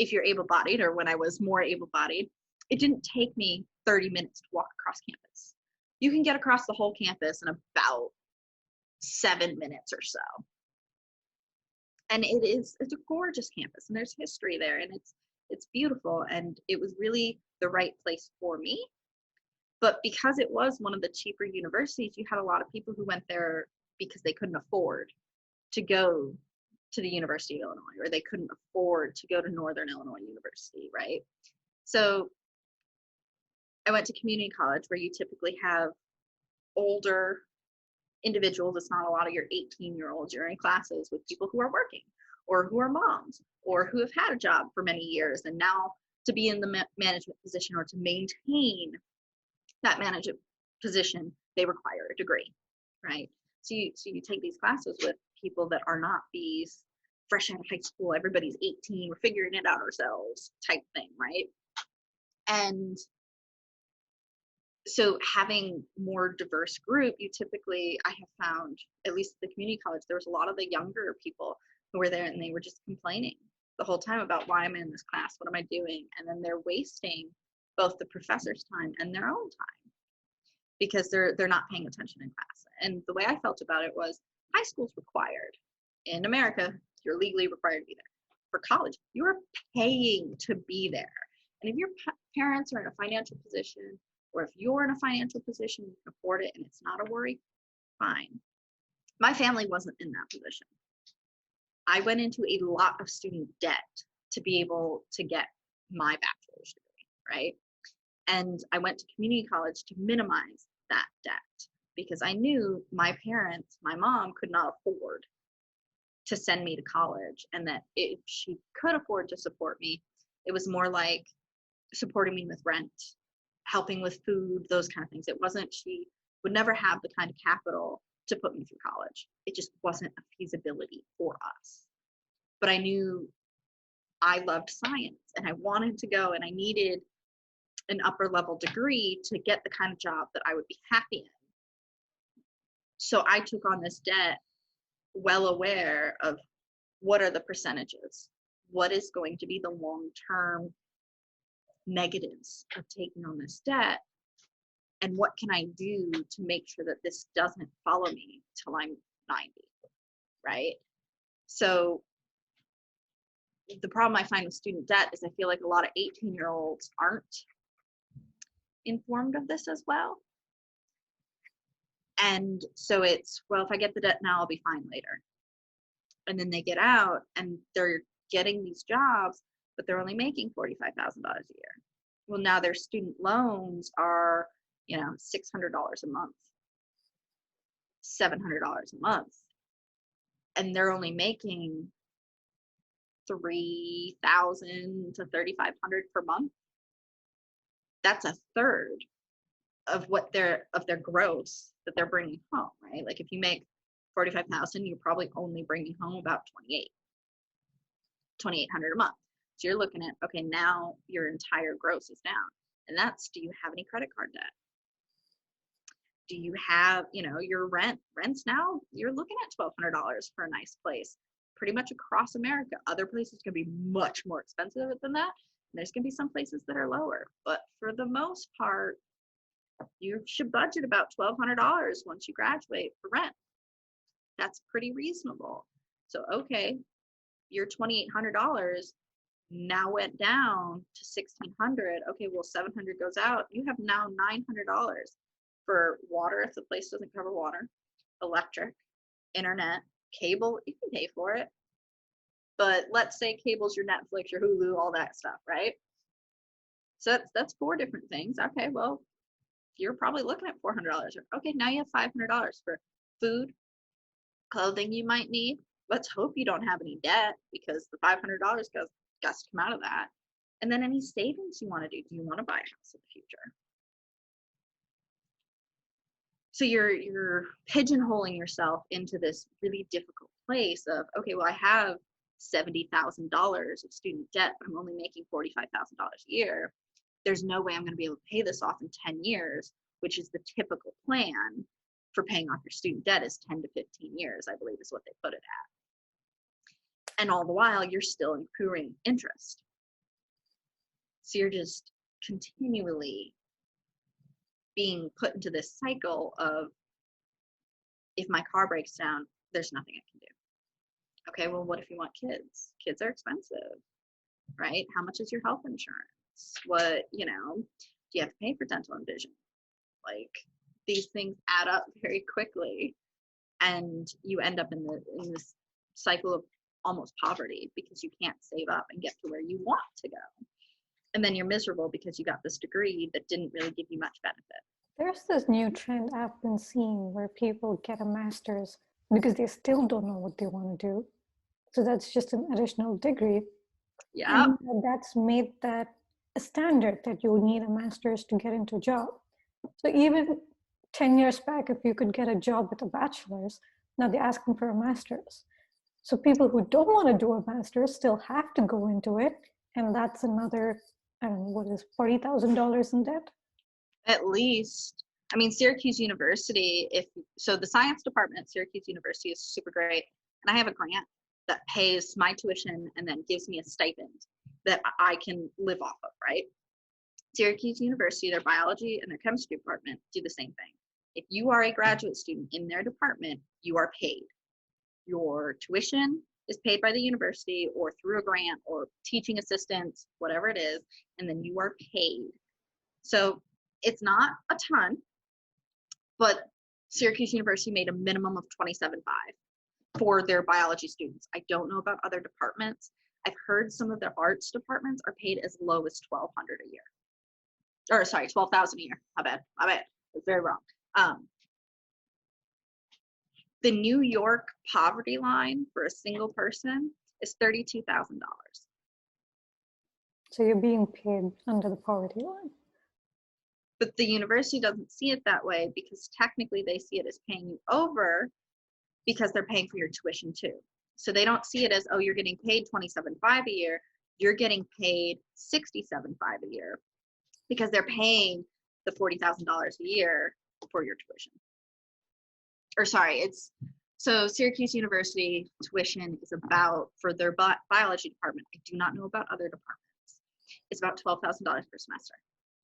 if you're able-bodied, or when I was more able-bodied, it didn't take me 30 minutes to walk across campus. You can get across the whole campus in about 7 minutes or so. And it's a gorgeous campus, and there's history there, and it's beautiful, and it was really the right place for me. But because it was one of the cheaper universities, you had a lot of people who went there because they couldn't afford to go to the University of Illinois, or they couldn't afford to go to Northern Illinois University, right? So I went to community college, where you typically have older individuals. It's not a lot of your 18-year-olds. You're in classes with people who are working, or who are moms, or who have had a job for many years, and now to be in the management position or to maintain that management position, they require a degree, right? So you take these classes with people that are not these fresh out of high school, everybody's 18, we're figuring it out ourselves type thing, right? And so having more diverse group, you typically, I have found, at least at the community college, there was a lot of the younger people who were there, and they were just complaining the whole time about, why am I in this class? What am I doing? And then they're wasting both the professor's time and their own time because they're not paying attention in class. And the way I felt about it was, high school's required. In America, you're legally required to be there. For college, you're paying to be there. And if your parents are in a financial position, or if you're in a financial position, you can afford it and it's not a worry, fine. My family wasn't in that position. I went into a lot of student debt to be able to get my bachelor's degree, right? And I went to community college to minimize that debt, because I knew my parents, my mom, could not afford to send me to college, and that if she could afford to support me, it was more like supporting me with rent, helping with food, those kind of things. It wasn't, she would never have the kind of capital to put me through college. It just wasn't a feasibility for us. But I knew I loved science and I wanted to go and I needed an upper level degree to get the kind of job that I would be happy in. So I took on this debt, well aware of what are the percentages, what is going to be the long-term negatives of taking on this debt, and what can I do to make sure that this doesn't follow me till I'm 90, right? So the problem I find with student debt is I feel like a lot of 18-year-olds aren't informed of this as well. And so it's, well, if I get the debt now, I'll be fine later. And then they get out and they're getting these jobs, but they're only making $45,000 a year. Well, now their student loans are, $600 a month, $700 a month, and they're only making $3,000 to $3,500 per month. That's a third of what their gross that they're bringing home, right? Like if you make 45,000, you're probably only bringing home about 2,800 a month. So you're looking at, okay, now your entire gross is down. And that's, do you have any credit card debt? Do you have, your rents now, you're looking at $1,200 for a nice place, pretty much across America. Other places can be much more expensive than that. And there's going to be some places that are lower, but for the most part, you should budget about $1,200 once you graduate for rent. That's pretty reasonable. So, okay, your $2,800 now went down to $1,600. Okay, well, $700 goes out. You have now $900 for water if the place doesn't cover water, electric, internet, cable. You can pay for it. But let's say cable's your Netflix, your Hulu, all that stuff, right? So that's 4 different things. Okay, well, you're probably looking at $400. Okay, now you have $500 for food, clothing you might need. Let's hope you don't have any debt because the $500 got to come out of that. And then any savings you want to do. Do you want to buy a house in the future? So you're pigeonholing yourself into this really difficult place of, okay, well, I have $70,000 of student debt, but I'm only making $45,000 a year. There's no way I'm going to be able to pay this off in 10 years, which is the typical plan for paying off your student debt is 10 to 15 years, I believe is what they put it at. And all the while, you're still accruing interest. So you're just continually being put into this cycle of, if my car breaks down, there's nothing I can do. Okay, well, what if you want kids? Kids are expensive, right? How much is your health insurance? What, do you have to pay for dental and vision? Like, these things add up very quickly, and you end up in this cycle of almost poverty because you can't save up and get to where you want to go. And then you're miserable because you got this degree that didn't really give you much benefit. There's this new trend I've been seeing where people get a master's because they still don't know what they want to do. So that's just an additional degree. Yeah. And that's made that a standard that you need a master's to get into a job. So even 10 years back, if you could get a job with a bachelor's, now they're asking for a master's. So people who don't want to do a master's still have to go into it. And that's another, I don't know, what is $40,000 in debt? At least. I mean, Syracuse University, so the science department at Syracuse University is super great. And I have a grant that pays my tuition and then gives me a stipend that I can live off of, right? Syracuse University, their biology and their chemistry department do the same thing. If you are a graduate student in their department, you are paid. Your tuition is paid by the university or through a grant or teaching assistants, whatever it is, and then you are paid. So it's not a ton, but Syracuse University made a minimum of $27,500 for their biology students. I don't know about other departments. I've heard some of their arts departments are paid as low as $1,200 a year. Or sorry, $12,000 a year. My bad. I was very wrong. The New York poverty line for a single person is $32,000. So you're being paid under the poverty line. But the university doesn't see it that way because technically they see it as paying you over because they're paying for your tuition too. So they don't see it as, oh, you're getting paid $27,500 a year. you're getting paid $67,500 a year because they're paying the $40,000 a year for your tuition. Or sorry, so Syracuse University tuition is about, for their biology department, I do not know about other departments, it's about $12,000 per semester.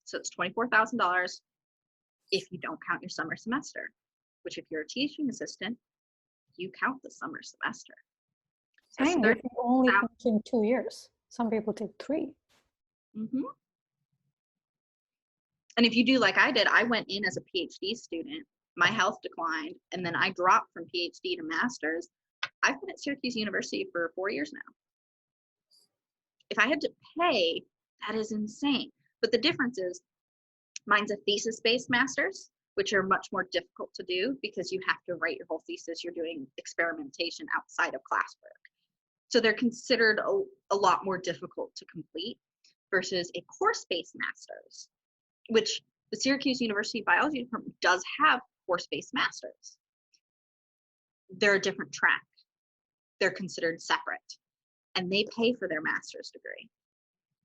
So it's $24,000 if you don't count your summer semester, which if you're a teaching assistant, you count the summer semester. So And if you only finish in 2 years. Some people take 3. Mm-hmm. And if you do like I did, I went in as a PhD student, my health declined, and then I dropped from PhD to master's. I've been at Syracuse University for 4 years now. If I had to pay, that is insane. But the difference is, mine's a thesis-based master's, which are much more difficult to do because you have to write your whole thesis. You're doing experimentation outside of classwork. So they're considered a lot more difficult to complete versus a course-based master's, which the Syracuse University Biology Department does have course-based masters. They're a different track. They're considered separate, and they pay for their master's degree.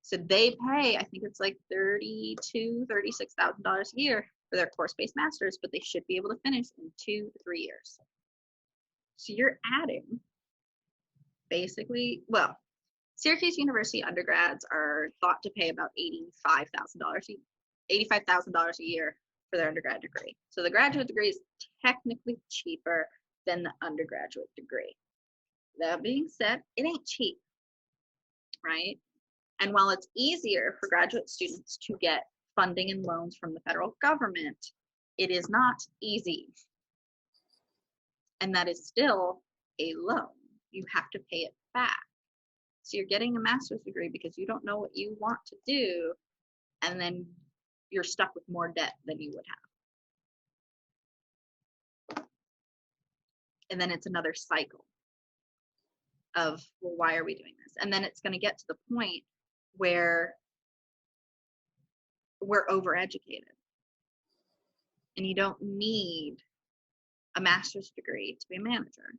So they pay, I think it's like $32,000, $36,000 a year for their course-based masters, but they should be able to finish in 2 to 3 years. So you're adding basically, well, Syracuse University undergrads are thought to pay about $85,000 a year for their undergrad degree. So the graduate degree is technically cheaper than the undergraduate degree. That being said, it ain't cheap, right? And while it's easier for graduate students to get funding and loans from the federal government, it is not easy. And that is still a loan. You have to pay it back. So you're getting a master's degree because you don't know what you want to do, and then you're stuck with more debt than you would have. And then it's another cycle of, well, why are we doing this? And then it's going to get to the point where we're overeducated. And you don't need a master's degree to be a manager.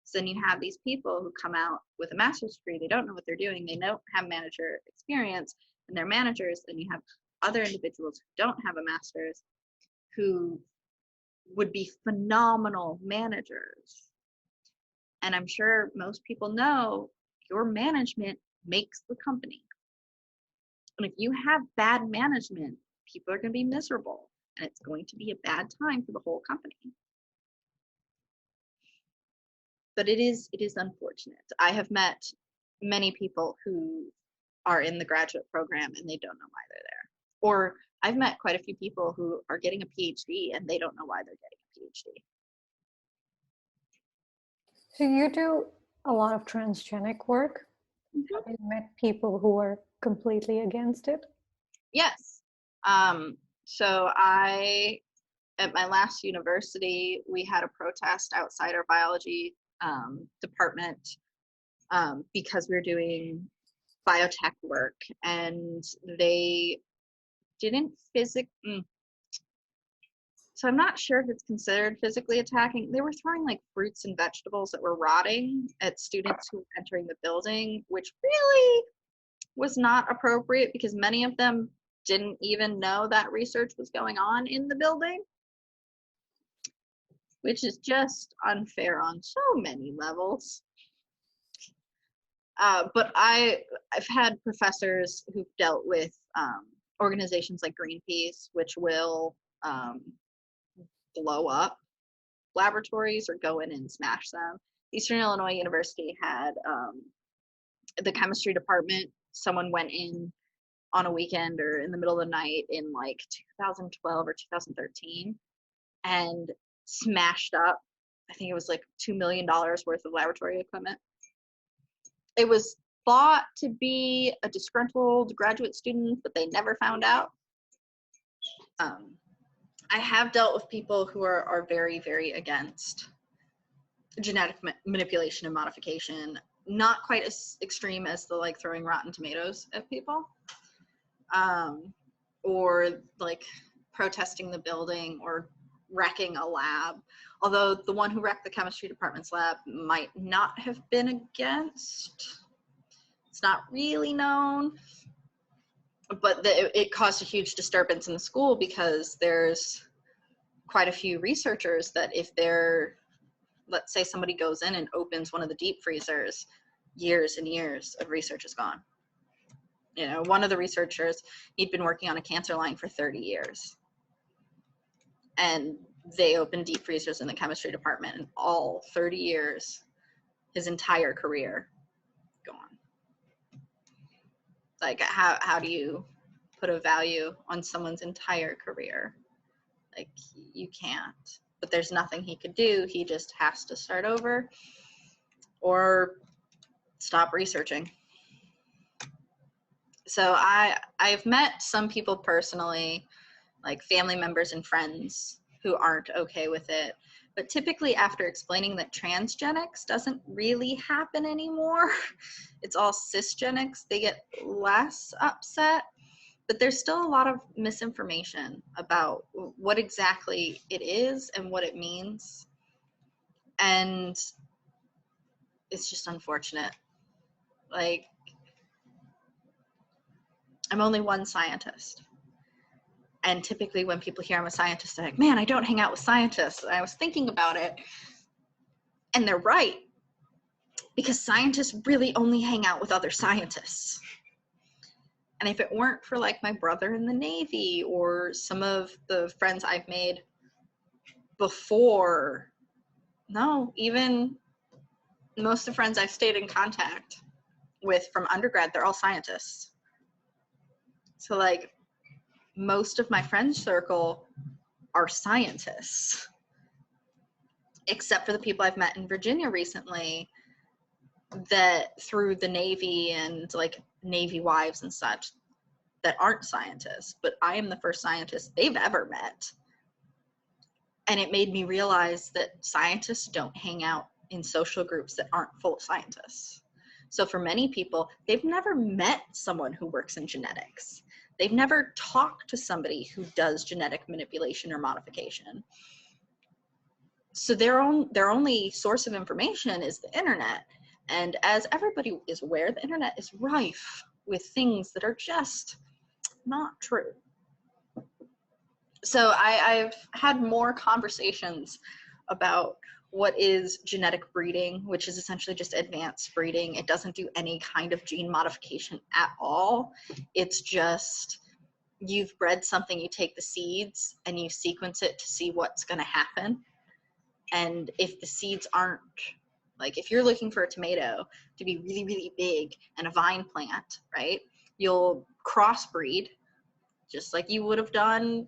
So then you have these people who come out with a master's degree, they don't know what they're doing, they don't have manager experience, and they're managers, and you have other individuals who don't have a master's who would be phenomenal managers. And I'm sure most people know your management makes the company. And if you have bad management, people are going to be miserable, and it's going to be a bad time for the whole company. But it is unfortunate. I have met many people who are in the graduate program and they don't know why they're there. Or I've met quite a few people who are getting a PhD and they don't know why they're getting a PhD. So you do a lot of transgenic work. Mm-hmm. Have you met people who are completely against it? Yes. So at my last university, we had a protest outside our biology department because we were doing biotech work, and they didn't so I'm not sure if it's considered physically attacking. They were throwing like fruits and vegetables that were rotting at students who were entering the building, which really was not appropriate because many of them didn't even know that research was going on in the building, which is just unfair on so many levels. But I've had professors who've dealt with organizations like Greenpeace, which will blow up laboratories or go in and smash them. Eastern Illinois University had the chemistry department, someone went in on a weekend or in the middle of the night in like 2012 or 2013 and smashed up, I think it was like $2 million worth of laboratory equipment. It was thought to be a disgruntled graduate student, but they never found out. I have dealt with people who are very, very against genetic manipulation and modification. Not quite as extreme as the like throwing rotten tomatoes at people, or like protesting the building or wrecking a lab. Although the one who wrecked the chemistry department's lab might not have been against It's not really known, but it caused a huge disturbance in the school because there's quite a few researchers that if they're, let's say somebody goes in and opens one of the deep freezers, years and years of research is gone. You know, one of the researchers, he'd been working on a cancer line for 30 years. And they opened deep freezers in the chemistry department, and all 30 years, his entire career, gone. Like, how do you put a value on someone's entire career? Like, you can't. But there's nothing he could do. He just has to start over or stop researching. So I've met some people personally, like family members and friends, who aren't okay with it. But typically after explaining that transgenics doesn't really happen anymore, it's all cisgenics, they get less upset. But there's still a lot of misinformation about what exactly it is and what it means. And it's just unfortunate. Like, I'm only one scientist. And typically when people hear I'm a scientist, they're like, man, I don't hang out with scientists. And I was thinking about it. And they're right. Because scientists really only hang out with other scientists. And if it weren't for like my brother in the Navy or some of the friends I've made before, no, even most of the friends I've stayed in contact with from undergrad, they're all scientists. So like most of my friend circle are scientists, except for the people I've met in Virginia recently that through the Navy and like Navy wives and such that aren't scientists, but I am the first scientist they've ever met. And it made me realize that scientists don't hang out in social groups that aren't full of scientists. So for many people, they've never met someone who works in genetics. They've never talked to somebody who does genetic manipulation or modification. So their only source of information is the internet. And as everybody is aware, the internet is rife with things that are just not true. So I've had more conversations about what is genetic breeding, which is essentially just advanced breeding. It doesn't do any kind of gene modification at all. It's just you've bred something, you take the seeds and you sequence it to see what's going to happen. And if the seeds aren't, like if you're looking for a tomato to be really, really big and a vine plant, right? You'll crossbreed just like you would have done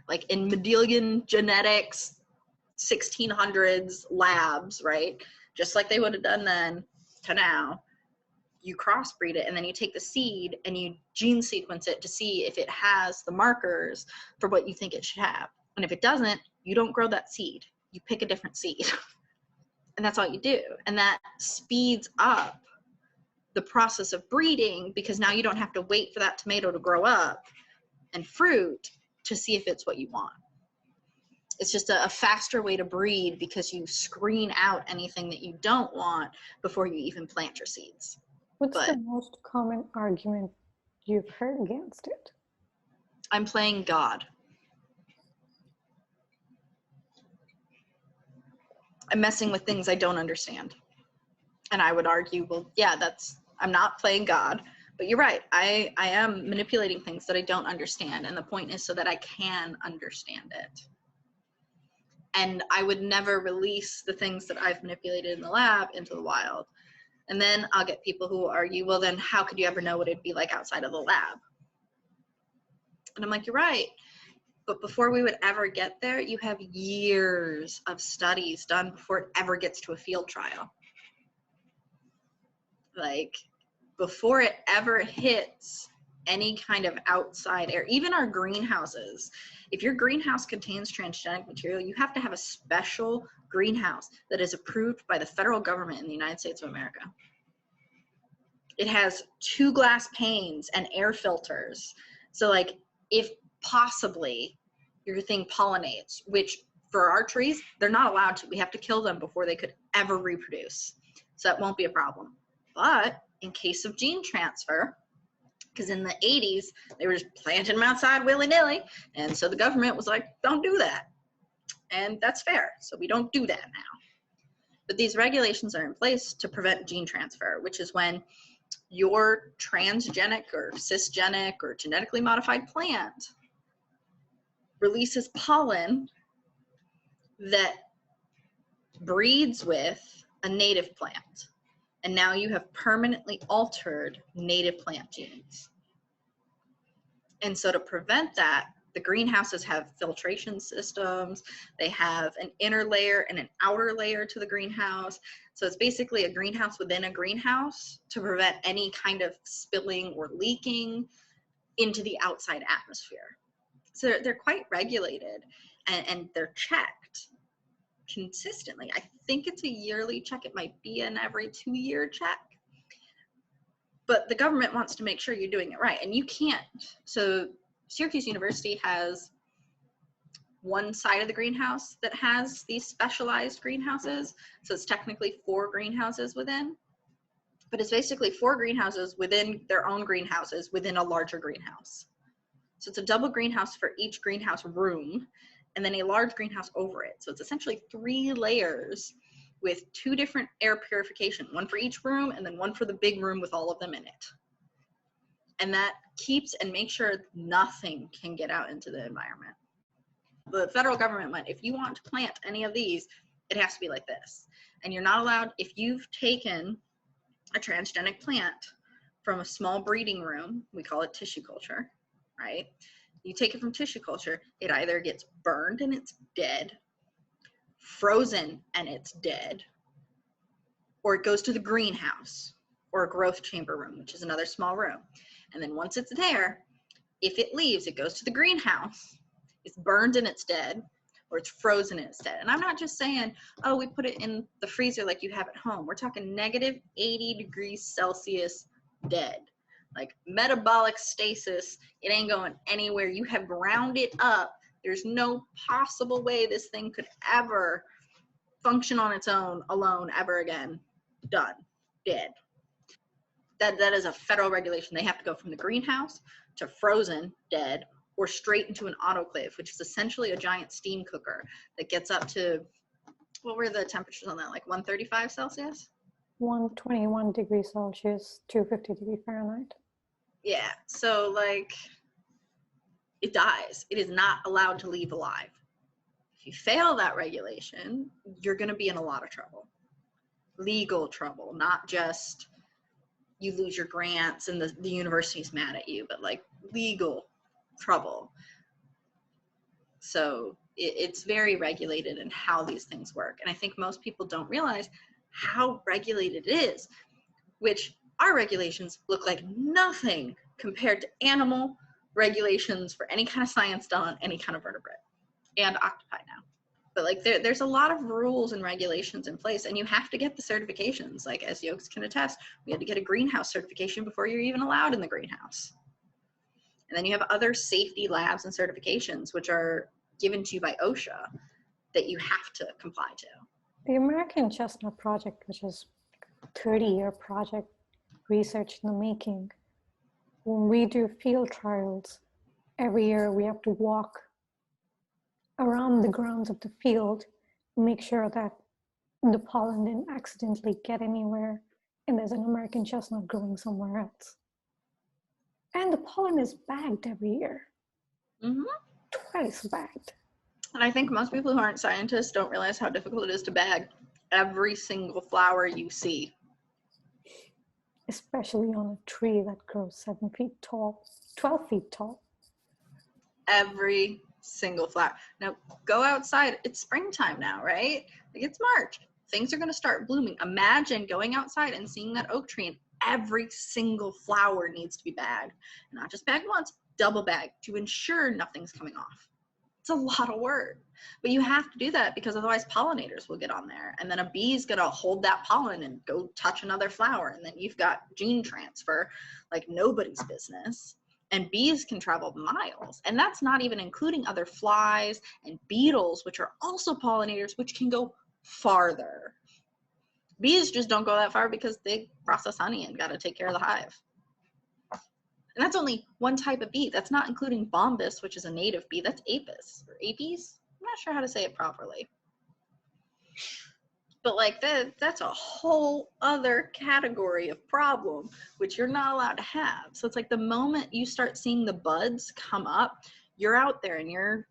like in Mendelian genetics, 1600s labs, right? Just like they would have done then to now. You crossbreed it and then you take the seed and you gene sequence it to see if it has the markers for what you think it should have. And if it doesn't, you don't grow that seed. You pick a different seed. And that's all you do. And that speeds up the process of breeding because now you don't have to wait for that tomato to grow up and fruit to see if it's what you want. It's just a faster way to breed because you screen out anything that you don't want before you even plant your seeds. What's the most common argument you've heard against it? I'm playing God. I'm messing with things I don't understand. And I would argue, well, yeah, I'm not playing God, but you're right. I am manipulating things that I don't understand. And the point is so that I can understand it. And I would never release the things that I've manipulated in the lab into the wild. And then I'll get people who argue, well, then how could you ever know what it'd be like outside of the lab? And I'm like, you're right. But before we would ever get there, you have years of studies done before it ever gets to a field trial. Like, before it ever hits any kind of outside air, even our greenhouses. If your greenhouse contains transgenic material, you have to have a special greenhouse that is approved by the federal government in the United States of America. It has 2 glass panes and air filters. So like if possibly your thing pollinates, which for our trees, they're not allowed to. We have to kill them before they could ever reproduce. So that won't be a problem. But in case of gene transfer, because in the 80s, they were just planting them outside willy-nilly. And so the government was like, don't do that. And that's fair. So we don't do that now. But these regulations are in place to prevent gene transfer, which is when your transgenic or cisgenic or genetically modified plant releases pollen that breeds with a native plant. And now you have permanently altered native plant genes. And so to prevent that, the greenhouses have filtration systems. They have an inner layer and an outer layer to the greenhouse. So it's basically a greenhouse within a greenhouse to prevent any kind of spilling or leaking into the outside atmosphere. So they're quite regulated, and they're checked consistently. I think it's a yearly check. It might be an every 2-year check. But the government wants to make sure you're doing it right, and you can't. So Syracuse University has one side of the greenhouse that has these specialized greenhouses. So it's technically 4 greenhouses within, but it's basically 4 greenhouses within their own greenhouses within a larger greenhouse. So it's a double greenhouse for each greenhouse room, and then a large greenhouse over it. So it's essentially 3 layers with 2 different air purification, one for each room and then one for the big room with all of them in it. And that keeps and makes sure nothing can get out into the environment. The federal government went, if you want to plant any of these, it has to be like this. And you're not allowed, if you've taken a transgenic plant from a small breeding room, we call it tissue culture, right? You take it from tissue culture, it either gets burned and it's dead, frozen and it's dead, or it goes to the greenhouse or a growth chamber room, which is another small room. And then once it's there, if it leaves, it goes to the greenhouse, it's burned and it's dead, or it's frozen and it's dead. And I'm not just saying, oh, we put it in the freezer like you have at home. We're talking negative 80 degrees Celsius dead. Like metabolic stasis, it ain't going anywhere. You have ground it up. There's no possible way this thing could ever function on its own alone ever again. Done. Dead. That is a federal regulation. They have to go from the greenhouse to frozen, dead, or straight into an autoclave, which is essentially a giant steam cooker that gets up to, what were the temperatures on that, like 135 Celsius? 121 degrees Celsius, 250 degrees Fahrenheit. Yeah, so like, it dies. It is not allowed to leave alive. If you fail that regulation, you're going to be in a lot of trouble. Legal trouble, not just you lose your grants and the university's mad at you, but like legal trouble. So it's very regulated in how these things work. And I think most people don't realize how regulated it is, which our regulations look like nothing compared to animal regulations for any kind of science done on any kind of vertebrate and octopi now. But like there's a lot of rules and regulations in place, and you have to get the certifications. Like as Yoks can attest, we had to get a greenhouse certification before you're even allowed in the greenhouse. And then you have other safety labs and certifications, which are given to you by OSHA that you have to comply to. The American Chestnut Project, which is a 30-year project, research in the making. When we do field trials, every year we have to walk around the grounds of the field, make sure that the pollen didn't accidentally get anywhere and there's an American chestnut growing somewhere else. And the pollen is bagged every year. Mm-hmm. Twice bagged. And I think most people who aren't scientists don't realize how difficult it is to bag every single flower you see. Especially on a tree that grows 7 feet tall, 12 feet tall. Every single flower. Now go outside. It's springtime now, right? Like it's March. Things are going to start blooming. Imagine going outside and seeing that oak tree and every single flower needs to be bagged. Not just bagged once, double bagged to ensure nothing's coming off. It's a lot of work, but you have to do that because otherwise pollinators will get on there, and then a bee's going to hold that pollen and go touch another flower, and then you've got gene transfer like nobody's business. And bees can travel miles, and that's not even including other flies and beetles, which are also pollinators, which can go farther. Bees just don't go that far because they process honey and got to take care of the hive. And that's only one type of bee. That's not including bombus, which is a native bee. That's apis or apis. I'm not sure how to say it properly. But like that's a whole other category of problem, which you're not allowed to have. So it's like the moment you start seeing the buds come up, you're out there and you're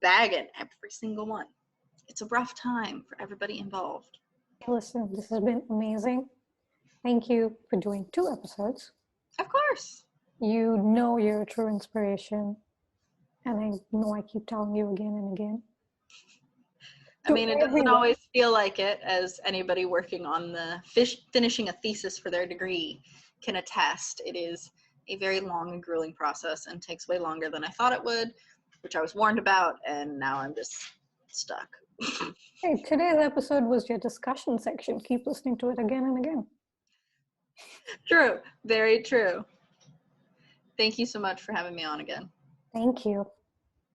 bagging every single one. It's a rough time for everybody involved. Listen, this has been amazing. Thank you for doing 2 episodes. Of course. You know you're a true inspiration. And I know I keep telling you again and again. I mean, it doesn't always feel like it, as anybody working on the finishing a thesis for their degree can attest. It is a very long and grueling process and takes way longer than I thought it would, which I was warned about, and now I'm just stuck. Hey, today's episode was your discussion section. Keep listening to it again and again. True. Very true. Thank you so much for having me on again. Thank you.